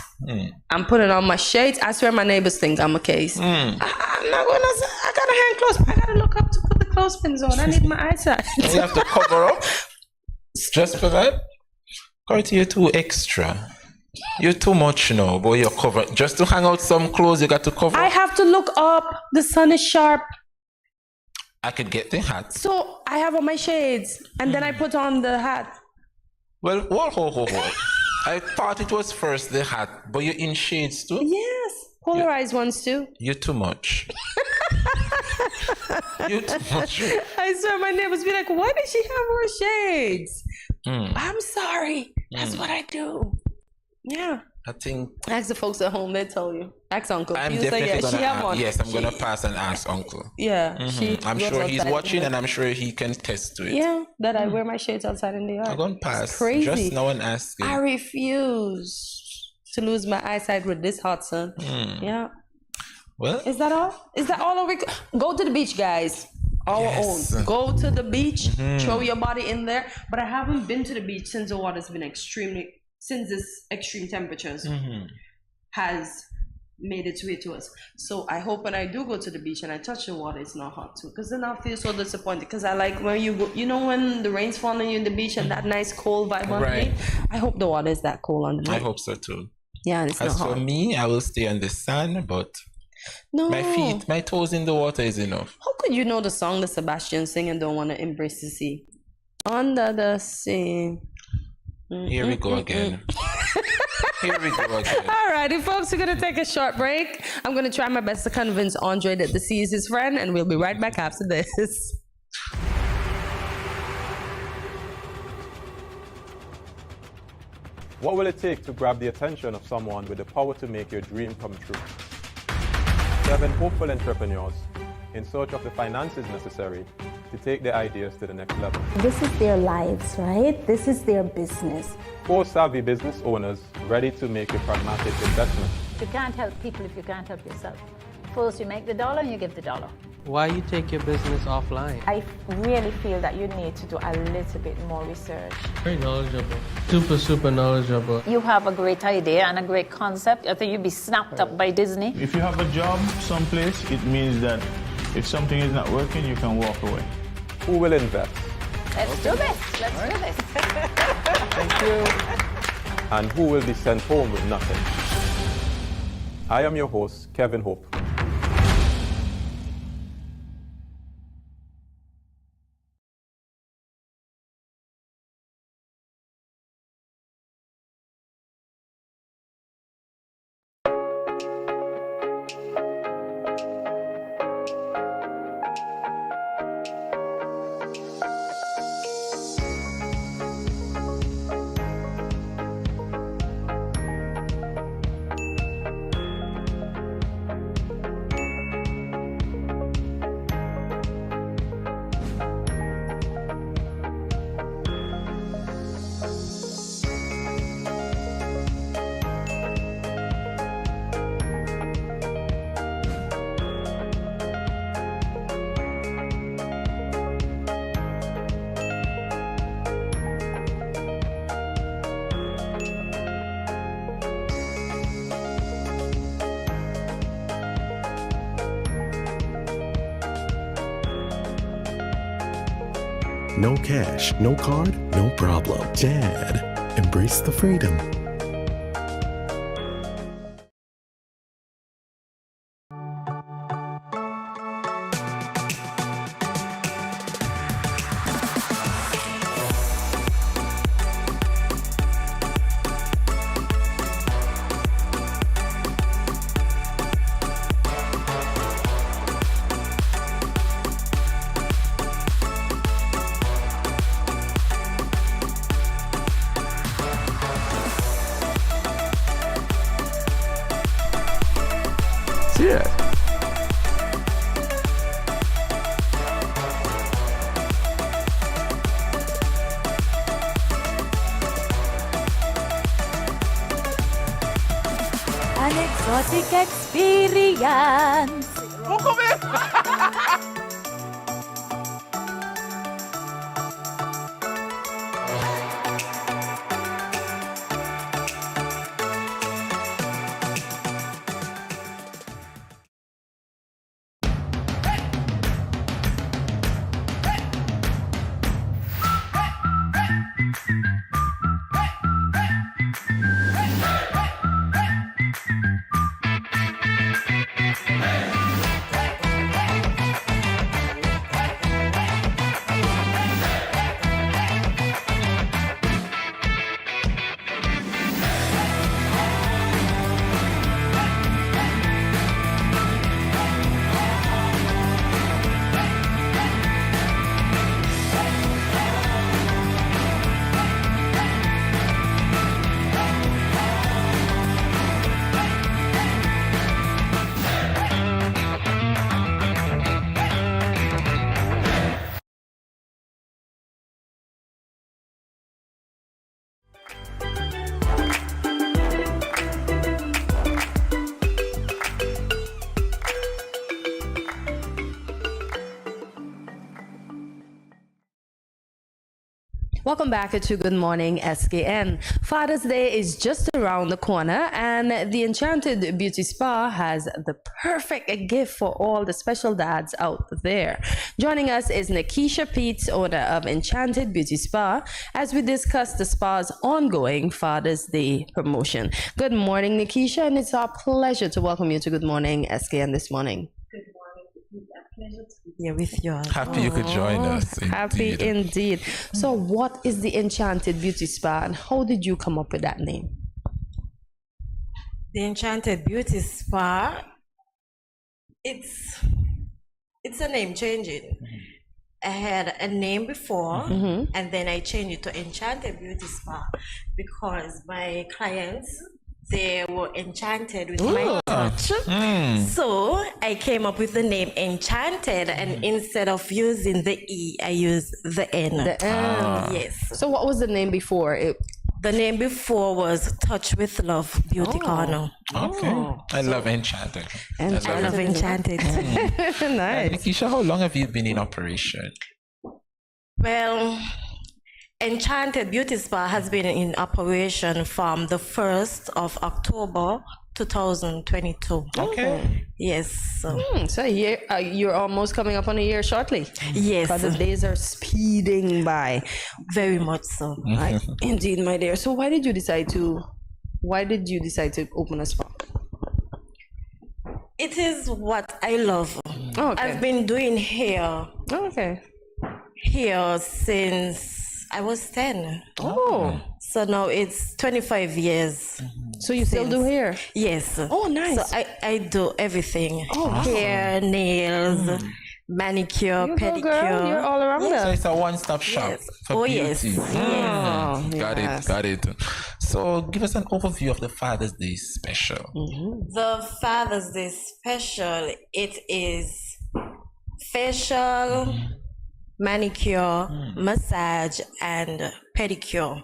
I'm putting on my shades. I swear my neighbors think I'm a case. I'm not going to... I got a hand close. I got to look up to put the clothespins on. I need my eyesight. You have to cover up just for that? Corey, you're too extra. You're too much now, but you're covered. Just to hang out some clothes, you got to cover. I have to look up. The sun is sharp. I could get the hat. So I have on my shades, and then I put on the hat. Well, whoa. I thought it was first the hat, but you're in shades too? Yes, polarized ones too. You're too much. You're too much. I swear my neighbors be like, why does she have her shades? I'm sorry. That's what I do. Yeah. I think... Ask the folks at home, they tell you. Ask Uncle. I'm He'll definitely say, gonna she have one. Yes, I'm going to pass and ask Uncle. Yeah. I'm sure he's watching and I'm sure he can test to it. Yeah, that I wear my shades outside in the yard. I'm going to pass. It's crazy. Just no one ask him. I refuse to lose my eyesight with this hot sun. Yeah. Well, is that all? Is that all over? Go to the beach, guys. Our own. Go to the beach. Throw your body in there. But I haven't been to the beach since the water's been since this extreme temperatures has made its way to us. So I hope when I do go to the beach and I touch the water, it's not hot too. Because then I'll feel so disappointed. Because I like when you go, you know, when the rain's falling on you in the beach and that nice cold vibe underneath. I hope the water is that cold underneath. I hope so too. Yeah, and it's As not hot. for me, I will stay on the sun, but no, my toes in the water is enough. How could you know the song that Sebastian sing and don't want to embrace the sea? Under the sea. Here we go again. Here we go again. All righty, folks, we're going to take a short break. I'm going to try my best to convince Andre that the sea is his friend, and we'll be right back after this. What will it take to grab the attention of someone with the power to make your dream come true? 7 hopeful entrepreneurs in search of the finances necessary to take their ideas to the next level. This is their lives, right? This is their business. 4 savvy business owners ready to make a pragmatic investment. You can't help people if you can't help yourself. First you make the dollar and you give the dollar. Why you take your business offline? I really feel that you need to do a little bit more research. Very knowledgeable. Super knowledgeable. You have a great idea and a great concept. I think you'd be snapped up by Disney. If you have a job someplace, it means that if something is not working, you can walk away. Who will invest? Let's do this. Let's do this. Thank you. And who will be sent home with nothing? I am your host, Kevin Hope. No cash, no card, no problem. Dad, embrace the freedom. Cheers. An exotic experience. Welcome back to Good Morning SKN. Father's Day is just around the corner, and the Enchanted Beauty Spa has the perfect gift for all the special dads out there. Joining us is Nikisha Peets, owner of Enchanted Beauty Spa, as we discuss the spa's ongoing Father's Day promotion. Good morning, Nikisha, and it's our pleasure to welcome you to Good Morning SKN this morning. Pleasure to be here with you all. Happy you could join us. Happy indeed. So what is the Enchanted Beauty Spa, and how did you come up with that name? The Enchanted Beauty Spa, it's a name changing. I had a name before, and then I changed it to Enchanted Beauty Spa because my clients, they were enchanted with my touch. So I came up with the name Enchanted, and instead of using the E, I used the N. The N. Yes. So what was the name before? The name before was Touch with Love Beauty Corner. Okay. I love Enchanted. I love Enchanted. Nice. Nikisha, how long have you been in operation? Well, Enchanted Beauty Spa has been in operation from the 1st of October 2022. Okay. Yes. So you're almost coming up on a year shortly. Yes. Because the days are speeding by. Very much so. Indeed, my dear. So why did you decide to open a spa? It is what I love. Okay. I've been doing hair. Here since I was 10. Oh. So now it's 25 years. So you still do hair? Yes. Oh, nice. So I do everything. Oh, wow. Hair, nails, manicure, pedicure. Girl, you're all around So it's a one-stop shop for beauty. Got it. So give us an overview of the Father's Day special. The Father's Day special, it is facial, manicure, massage, and pedicure.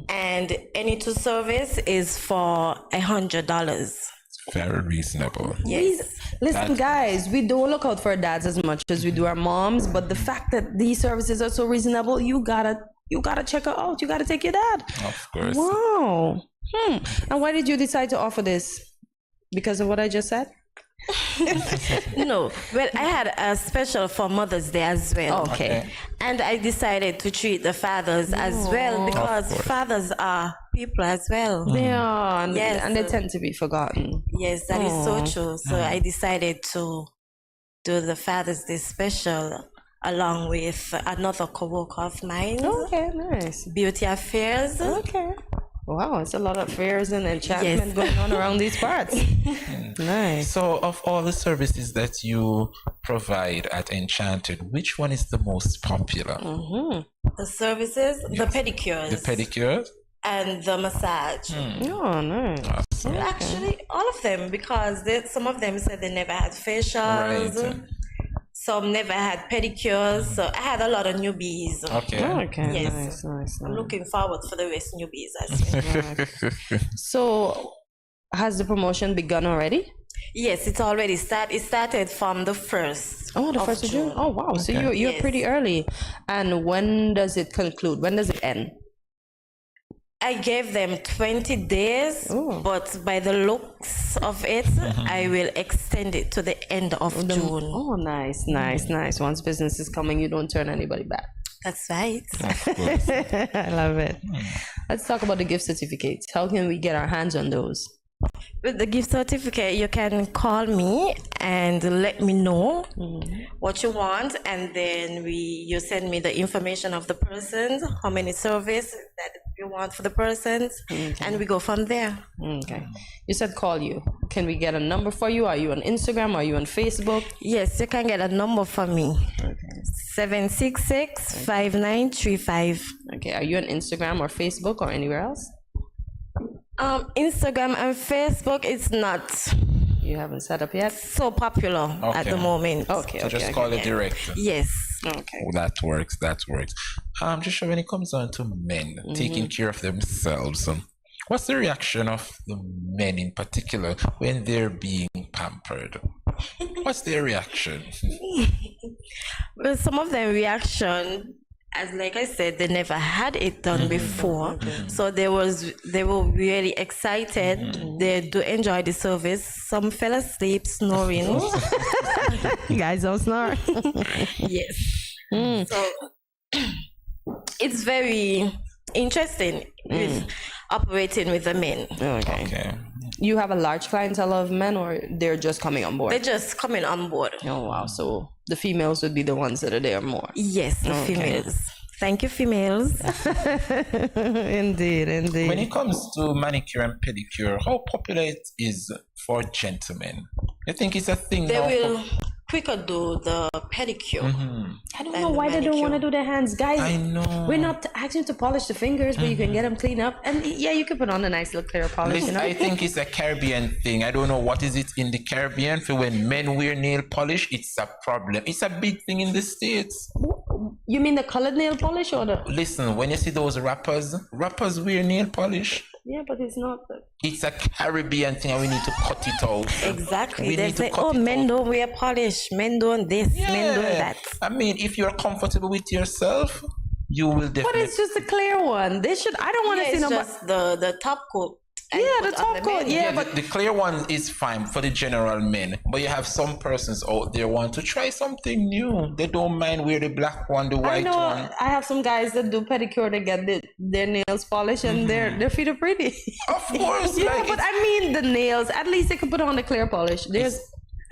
And any two service is for $100. Very reasonable. Yes. Listen, guys, we don't look out for our dads as much as we do our moms, but the fact that these services are so reasonable, you gotta check her out. You gotta take your dad. Of course. Wow. And why did you decide to offer this? Because of what I just said? No. Well, I had a special for Mother's Day as well. Okay. And I decided to treat the fathers as well because fathers are people as well. They are, and they so- tend to be forgotten. Yes, that is so true. So I decided to do the Father's Day special along with another co-worker of mine. Okay, nice. Beauty Affairs. Okay. Wow, it's a lot of fairs and enchantment going on around these parts. Nice. So of all the services that you provide at Enchanted, which one is the most popular? The services, the pedicures. The pedicure? And the massage. Oh, nice. Awesome. Well, actually, all of them, because some of them said they never had facials. Right. Some never had pedicures. So I had a lot of newbies. Okay. Yes. Nice. I'm looking forward for the rest newbies as well. So, has the promotion begun already? Yes, it's already started. It started from the 1st. Oh, the 1st of June. Oh, wow. So Okay. you're Yes. pretty early. And when does it conclude? When does it end? I gave them 20 days, but by the looks of it, I will extend it to the end of June. Oh, nice. Once business is coming, you don't turn anybody back. That's right. I love it. Let's talk about the gift certificates. How can we get our hands on those? With the gift certificate, you can call me and let me know what you want, and then you send me the information of the persons, how many service that you want for the persons, and we go from there. Okay. You said call you. Can we get a number for you? Are you on Instagram? Are you on Facebook? Yes, you can get a number for me. 766-5935. Okay. Are you on Instagram or Facebook or anywhere else? Instagram and Facebook, it's not. You haven't set up yet? So popular at the moment. Okay. So just call it direct. Yes. Okay. That works. Just when it comes down to men taking care of themselves, what's the reaction of the men in particular when they're being pampered? What's their reaction? Well, some of their reaction, as like I said, they never had it done before, so they were really excited. They do enjoy the service. Some fell asleep snoring. You guys don't snore. Yes. So it's very interesting with operating with the men. Okay. You have a large clientele of men, or they're just coming on board? They're just coming on board. Oh, wow. So the females would be the ones that are there more. Yes, the females. Thank you, females. Indeed. When it comes to manicure and pedicure, how popular it is for gentlemen? I think it's a thing They now will quicker do the pedicure. I don't know why they don't want to do their hands, guys. I know. We're not asking to polish the fingers, but you can get them clean up, and yeah, you can put on a nice little clear polish. Listen, I think it's a Caribbean thing. I don't know what is it in the Caribbean for when men wear nail polish. It's a problem. It's a big thing in the States. You mean the colored nail polish or the? Listen, when you see those rappers wear nail polish. Yeah, but it's not. It's a Caribbean thing, and we need to cut it out. Exactly. They say, "Oh, men don't wear polish. Men don't this. Men don't that." I mean, if you're comfortable with yourself, you will definitely. But it's just a clear one. They should. I don't want to see it's nobody. just the top coat. and Yeah, put the on top coat. men. Yeah, but the clear one is fine for the general men, but you have some persons out there want to try something new. They don't mind wear the black one, the I white know one. I have some guys that do pedicure. They get their nails polished and their feet are pretty. Of course, yeah, like but I mean the nails. At least they can put on the clear polish.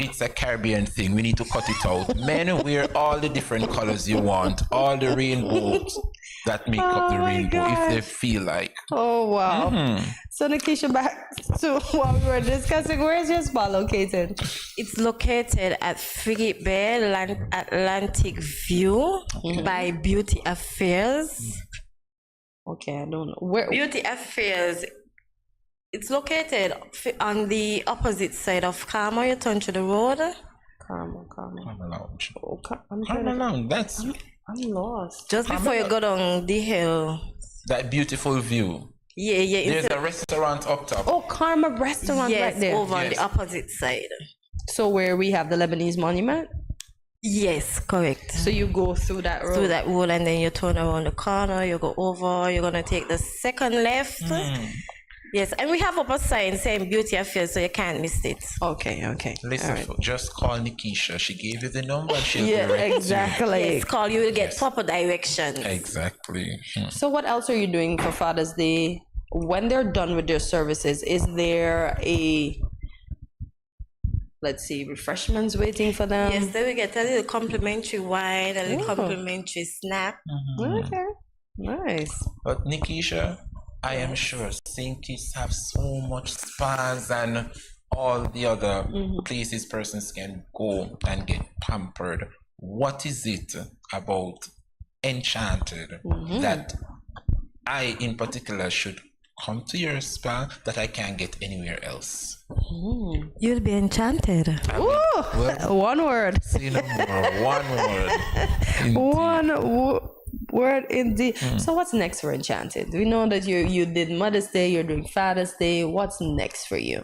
It's a Caribbean thing. We need to cut it out. Men wear all the different colors you want, all the rainbows that make up the rainbow if they feel like. Oh wow! So Nikisha, back to what we were discussing. Where is your spa located? It's located at Frigate Bay, Atlantic View by Beauty Affairs. Okay, I don't know where. Beauty Affairs. It's located on the opposite side of Karma. You turn to the road. Karma. Karma Lounge. Oh, Karma Lounge. That's. I'm lost. Just before you go down the hill. That beautiful view. Yeah. There's a restaurant up top. Oh, Karma Restaurant yes, right there. over on the opposite side. So where we have the Lebanese monument? Yes, correct. So you go through that road? Through that road and then you turn around the corner, you go over, you're going to take the second left. Yes, and we have up a sign saying Beauty Affairs, so you can't miss it. Okay. Listen, just call Nikisha. She gave you the number and she'll direct exactly. Yes, call you will get proper directions. Exactly. So what else are you doing for Father's Day? When they're done with their services, is there a, let's see, refreshments waiting for them? Yes, they will get a little complimentary wine, a little complimentary snack. Okay, nice. But Nikisha, I am sure St. Kitts have so much spas and all the other places persons can go and get pampered. What is it about Enchanted that I in particular should come to your spa that I can't get anywhere else? You'll be enchanted. One word. Say no more. One word. One word indeed. So what's next for Enchanted? We know that you did Mother's Day, you're doing Father's Day. What's next for you?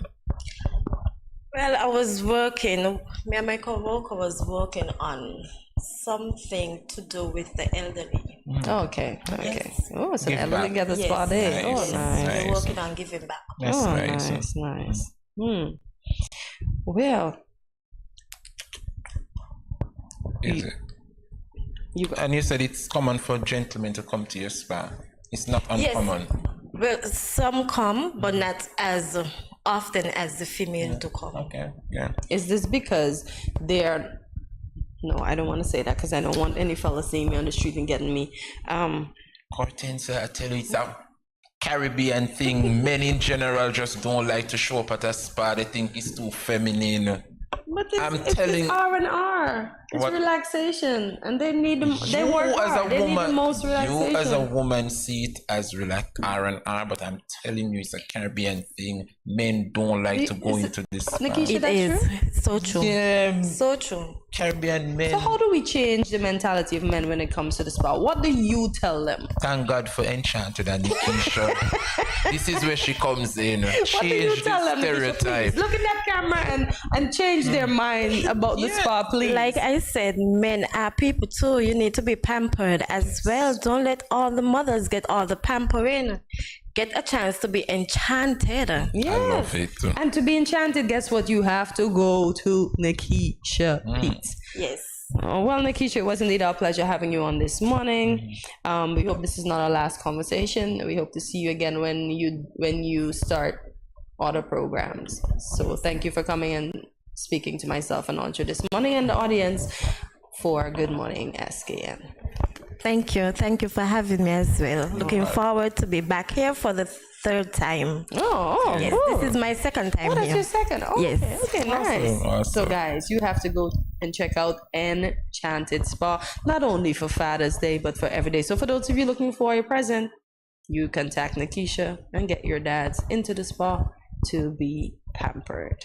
Well, I was working, me and my co-worker was working on something to do with the elderly. Okay. Yes. Oh, it's an Give elderly back. get a spa day. Nice. Oh, nice. We're working on giving back. That's nice. Nice. Well, Is it? And you said it's common for gentlemen to come to your spa. It's not uncommon. Yes. Well, some come, but not as often as the female to come. Okay. Yeah. Is this because they're... No, I don't want to say that because I don't want any fella seeing me on the street and getting me. Hortensia, I tell you, it's a Caribbean thing. Men in general just don't like to show up at a spa. They think it's too feminine. But it's R&R. It's What? relaxation, and they need them. They You work as hard. a They need the woman, most relaxation. you as a woman see it as R&R, but I'm telling you, it's a Caribbean thing. Men don't like to go into this spa. Nikisha, that's true? So true. Yeah, so true. Caribbean men. So how do we change the mentality of men when it comes to the spa? What do you tell them? Thank God for Enchanted and Nikisha. This is where she comes in. What do you Change tell the them? Nikisha, stereotype. please look in that camera and change their mind about the spa, please. Like I said, men are people too. You need to be pampered as well. Don't let all the mothers get all the pampering. Get a chance to be enchanted. Yeah. I love it. And to be enchanted, guess what? You have to go to Nikisha Pete's. Yes. Oh, well, Nikisha, it was indeed our pleasure having you on this morning. We hope this is not our last conversation. We hope to see you again when you start other programs. So thank you for coming and speaking to myself and Andre this morning and the audience for Good Morning SKN. Thank you. Thank you for having me as well. Looking forward to be back here for the third time. Oh, yes. cool. This is my second time Oh, that's here. your second. Oh, Yes. Okay, nice. Awesome. So, guys, you have to go and check out Enchanted Spa, not only for Father's Day, but for every day. So, for those of you looking for a present, you contact Nikisha and get your dads into the spa to be pampered.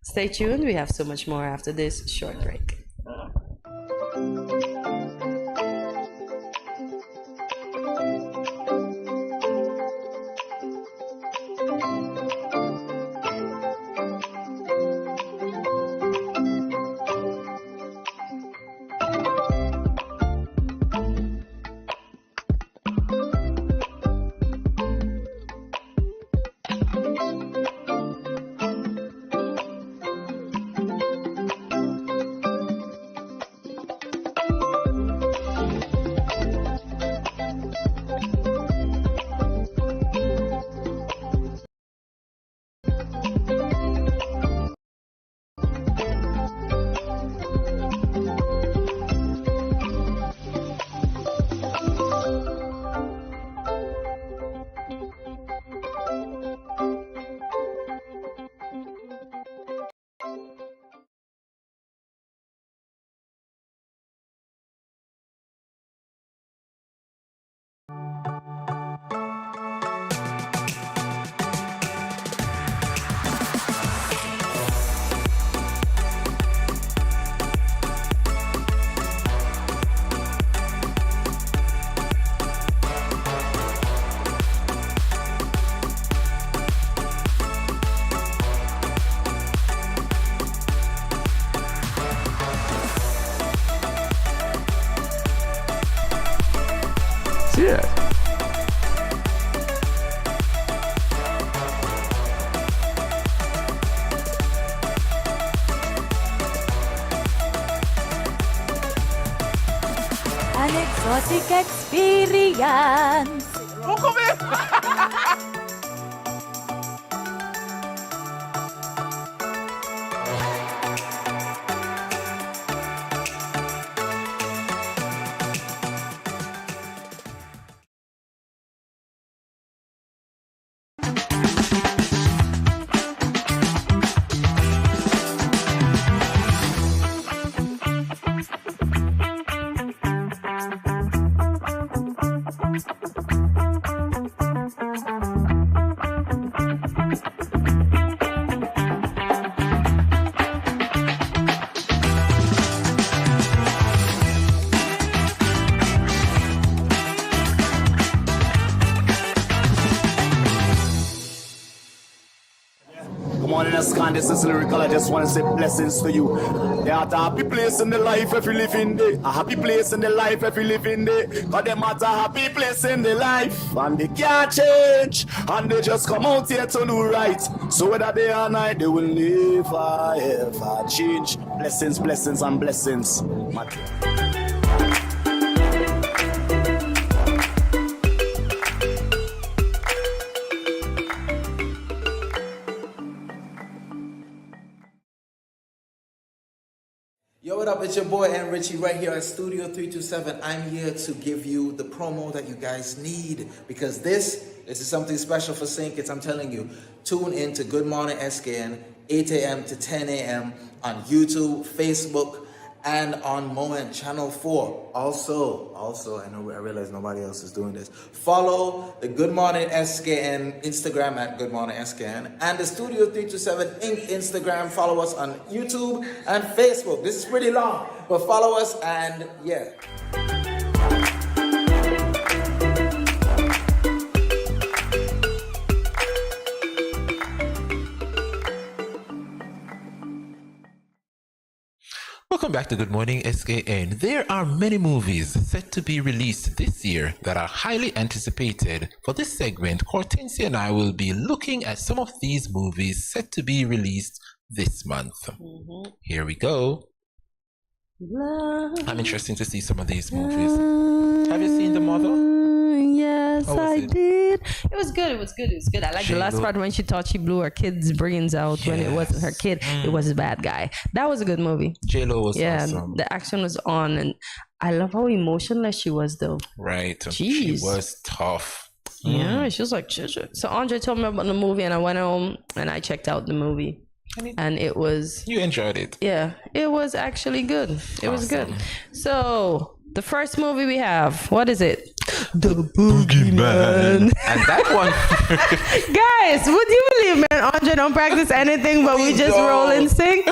Stay tuned. We have so much more after this short break. exotic experience. Good morning, SKN. This is Lyrical. I just want to say blessings to you. There are a happy place in the life if you live in there. A happy place in the life if you live in there. Cause them at a happy place in the life. And they can't change. And they just come out here to do right. So whether day or night, they will never ever change. Blessings, blessings, and blessings. Yo, what up? It's your boy and Richie right here at Studio 327. I'm here to give you the promo that you guys need because this is something special for St. Kitts. I'm telling you, tune in to Good Morning SKN, 8 a.m. to 10 a.m. on YouTube, Facebook, and on Moment Channel 4. Also, I realize nobody else is doing this. Follow the Good Morning SKN Instagram at Good Morning SKN and the Studio 327 Inc. Instagram. Follow us on YouTube and Facebook. This is pretty long, but follow us and yeah. Welcome back to Good Morning SKN. There are many movies set to be released this year that are highly anticipated. For this segment, Hortensia and I will be looking at some of these movies set to be released this month. Here we go. I'm interested to see some of these movies. Have you seen The Mother? Yes, I did. It was good. I like the last part when she thought she blew her kid's brains out when it wasn't her kid. It was a bad guy. That was a good movie. J-Lo was awesome. The action was on, and I love how emotionless she was, though. Right. Jeez. She was tough. Yeah, she was like, so Andre told me about the movie, and I went home and I checked out the movie. And it was... You enjoyed it? Yeah, it was actually good. It was good. So... the first movie we have, what is it? The Boogeyman. And that one... Guys, would you believe, man, Andre don't practice anything, but we just roll and sing?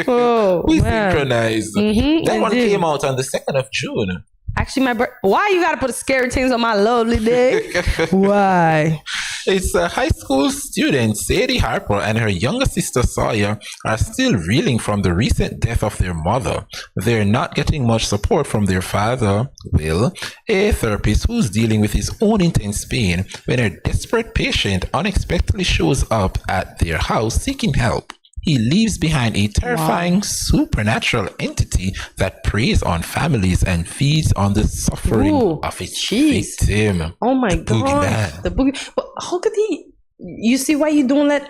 Oh, we man. synchronized. That one came out on the 2nd of June. Actually, why you gotta put scary things on my lovely day? Why? It's high school student Sadie Harper and her younger sister Sawyer are still reeling from the recent death of their mother. They're not getting much support from their father, Will, a therapist who's dealing with his own intense pain when a desperate patient unexpectedly shows up at their house seeking help. He leaves behind a terrifying supernatural entity that preys on families and feeds on the suffering of its victim. Oh my God. The Boogeyman. But how could he? You see why you don't let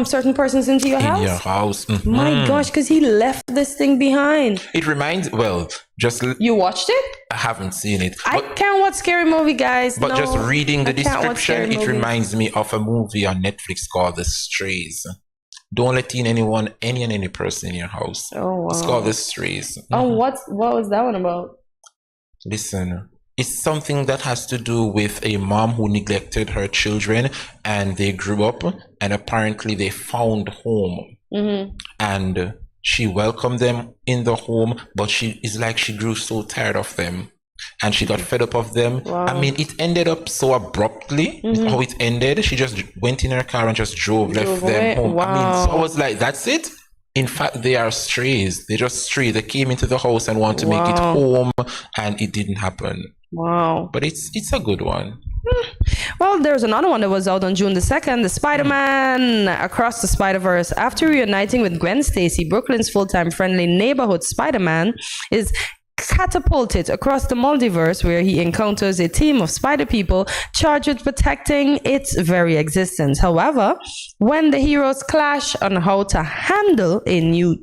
certain persons into your house? In your house. My gosh, because he left this thing behind. It reminds, You watched it? I haven't seen it. I can't watch scary movie, guys. But just reading the description, it movies. reminds me of a movie on Netflix called The Strays. Don't let any person in your house. Oh, wow. It's called The Strays. Oh, what was that one about? Listen, it's something that has to do with a mom who neglected her children and they grew up and apparently they found home. And she welcomed them in the home, but she grew so tired of them. And she got fed up of them. Wow. I mean, it ended up so abruptly. How it ended. She just went in her car and just left them home. Wow. I mean, so I was like, that's it? In fact, they are strays. They just stray. They came into the house and want to make it home, and it didn't happen. Wow. But it's a good one. Well, there's another one that was out on June the 2nd, the Spider-Man Across the Spider-Verse. After reuniting with Gwen Stacy, Brooklyn's full-time friendly neighborhood Spider-Man is catapulted across the multiverse, where he encounters a team of spider people charged with protecting its very existence. However, when the heroes clash on how to handle a new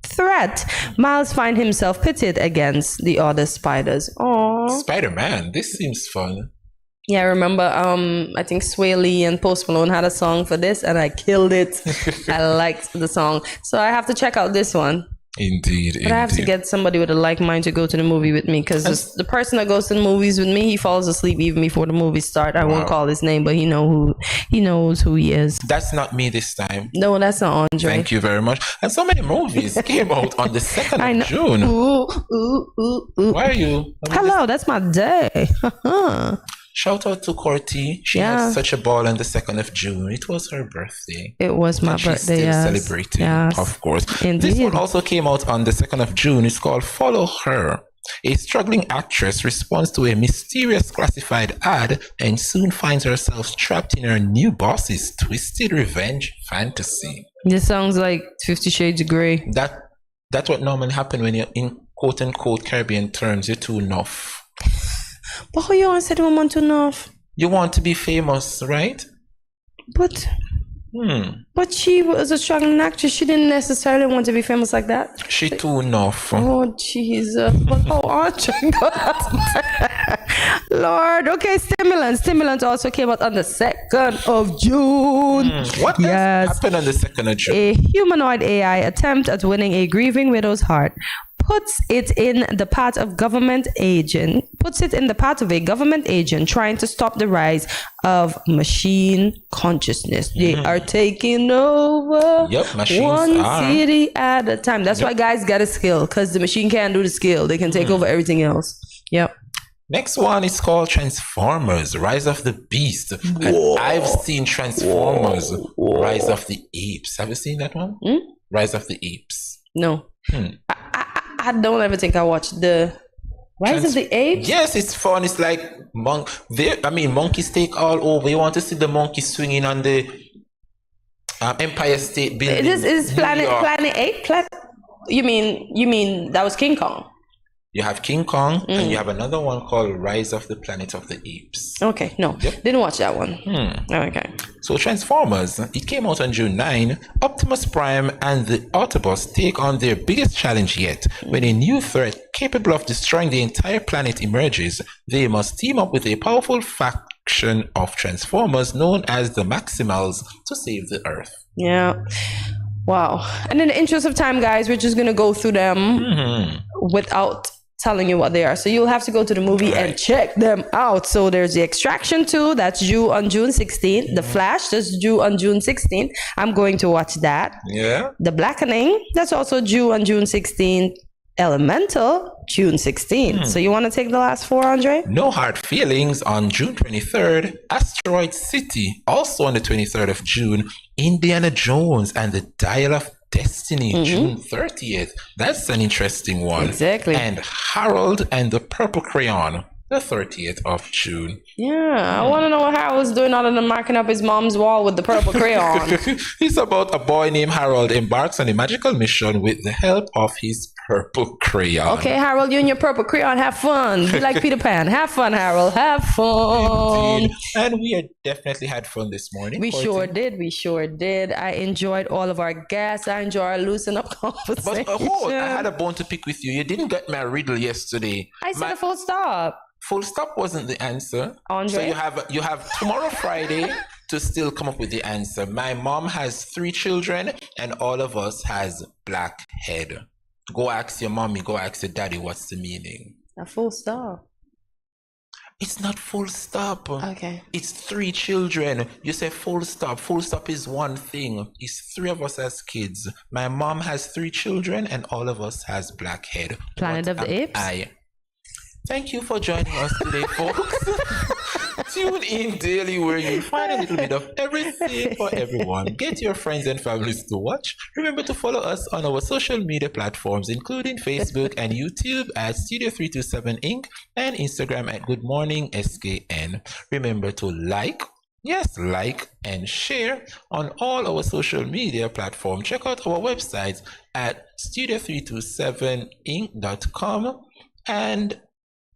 threat, Miles finds himself pitted against the other spiders. Aww. Spider-Man, this seems fun. Yeah, I remember, I think Sway Lee and Post Malone had a song for this, and I killed it. I liked the song. So I have to check out this one. Indeed, But I have to get somebody with a like mind to go to the movie with me, because the person that goes to the movies with me, he falls asleep even before the movie starts. I won't call his name, but he knows who he is. That's not me this time. No, that's not Andre. Thank you very much. And so many movies came out on the 2nd of June. Why are you? Hello, that's my day. Shout out to Courtney. She had such a ball on the 2nd of June. It was her birthday. It was my birthday, She's still celebrating, of course. Indeed. This one also came out on the 2nd of June. It's called Follow Her. A struggling actress responds to a mysterious classified ad and soon finds herself trapped in her new boss's twisted revenge fantasy. This sounds like 50 Shades of Grey. That's what normally happens when you're in quote-unquote Caribbean terms. You're too enough. But how you want to say the woman too enough? You want to be famous, right? But she was a struggling actress. She didn't necessarily want to be famous like that. She too enough. Oh, Jesus. But how aren't you? Lord. Okay, Stimulant also came out on the 2nd of June. What happened on the 2nd of June? A humanoid AI attempt at winning a grieving widow's heart puts it in the path of a government agent trying to stop the rise of machine consciousness. They are taking over one city at a time. That's why guys got a skill, because the machine can't do the skill. They can take over everything else. Yep. Next one is called Transformers, Rise of the Beast. And I've seen Transformers, Rise of the Apes. Have you seen that one? Rise of the Apes. No. I don't ever think I watched the Rise of the Apes. Yes, it's fun. It's like monkeys take all over. You want to see the monkeys swinging on the Empire State Building. Is Planet 8? You mean that was King Kong? You have King Kong, and you have another one called Rise of the Planet of the Apes. Okay, no, didn't watch that one. Okay. So Transformers, it came out on June 9. Optimus Prime and the Autobots take on their biggest challenge yet. When a new threat capable of destroying the entire planet emerges, they must team up with a powerful faction of Transformers known as the Maximals to save the Earth. Yeah. Wow. And in the interest of time, guys, we're just going to go through them without telling you what they are. So you'll have to go to the movie and check them out. So there's the Extraction 2, that's due on June 16th. The Flash, that's due on June 16th. I'm going to watch that. Yeah. The Blackening, that's also due on June 16th. Elemental, June 16th. So you want to take the last 4, Andre? No Hard Feelings on June 23rd. Asteroid City, also on the 23rd of June. Indiana Jones and the Dial of Destiny, June 30th. That's an interesting one. Exactly. And Harold and the Purple Crayon, the 30th of June. Yeah, I want to know what Harold's doing other than marking up his mom's wall with the purple crayon. It's about a boy named Harold embarks on a magical mission with the help of his purple crayon. Okay, Harold, you and your purple crayon, have fun. Be like Peter Pan. Have fun, Harold. Have fun. Indeed. And we had definitely had fun this morning. We sure did. I enjoyed all of our guests. I enjoyed our loosen up conversation. But I had a bone to pick with you. You didn't get my riddle yesterday. I said a full stop. Full stop wasn't the answer. Andre? So you have tomorrow Friday to still come up with the answer. My mom has 3 children and all of us has black head. Go ask your mommy, go ask your daddy what's the meaning. A full stop. It's not full stop. Okay. It's 3 children. You say full stop. Full stop is one thing. It's 3 of us as kids. My mom has 3 children and all of us has black head. Planet of the Apes? Thank you for joining us today, folks. Tune in daily where you'll find a little bit of everything for everyone. Get your friends and families to watch. Remember to follow us on our social media platforms, including Facebook and YouTube at Studio327 Inc. and Instagram at Good Morning SKN. Remember to like and share on all our social media platforms. Check out our website at studio327inc.com. and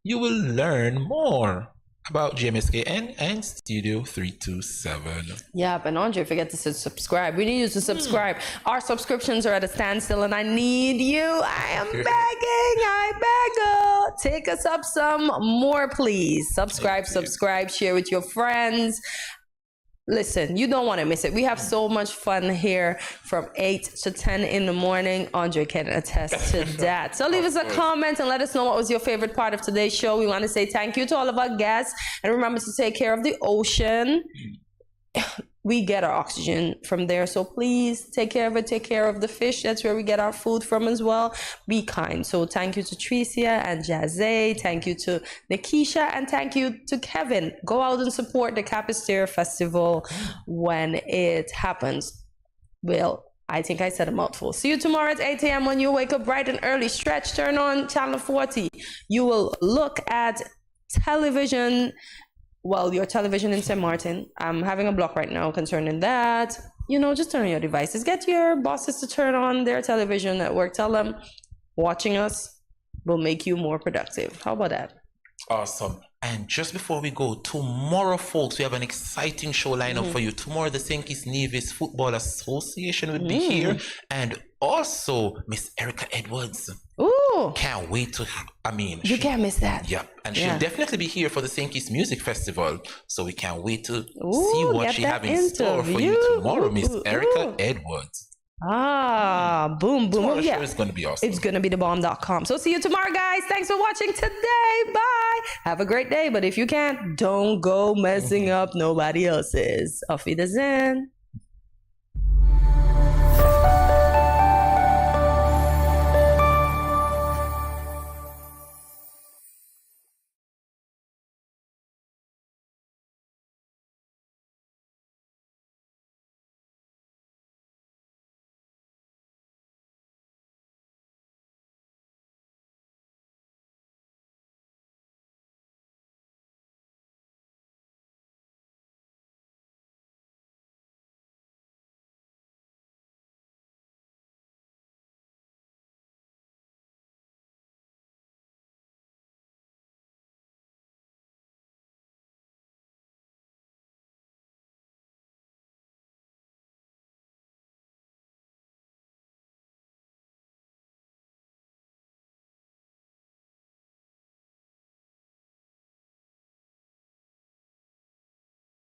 you will learn more about GMSKN and Studio 327. Yeah, but Andre, forget to subscribe. We need you to subscribe. Our subscriptions are at a standstill, and I need you. I am begging. I beg. Take us up some more, please. Subscribe, share with your friends. Listen, you don't want to miss it. We have so much fun here from 8 to 10 in the morning. Andre can attest to that. So leave us a comment and let us know what was your favorite part of today's show. We want to say thank you to all of our guests. And remember to take care of the ocean. We get our oxygen from there. So please take care of it. Take care of the fish. That's where we get our food from as well. Be kind. So thank you to Tricia and Jazzy. Thank you to Nikisha. And thank you to Kevin. Go out and support the Capistair Festival when it happens. Well, I think I said a mouthful. See you tomorrow at 8 a.m. when you wake up bright and early. Stretch, turn on channel 40. You will look at television. Well, your television in St. Martin. I'm having a block right now concerning that. You know, just turn on your devices. Get your bosses to turn on their television at work. Tell them watching us will make you more productive. How about that? Awesome. And just before we go, tomorrow, folks, we have an exciting show lineup for you. Tomorrow, the St. Kitts Nevis Football Association will be here. And also, Miss Erica Edwards. Ooh. Can't wait to, you can't miss that. Yep. And she'll definitely be here for the St. Kitts Music Festival. So we can't wait to see what she has in store for you tomorrow, Miss Erica Edwards. Boom. Tomorrow's show is going to be awesome. It's going to be thebomb.com. So see you tomorrow, guys. Thanks for watching today. Bye. Have a great day. But if you can't, don't go messing up nobody else's. Auf Wiedersehen.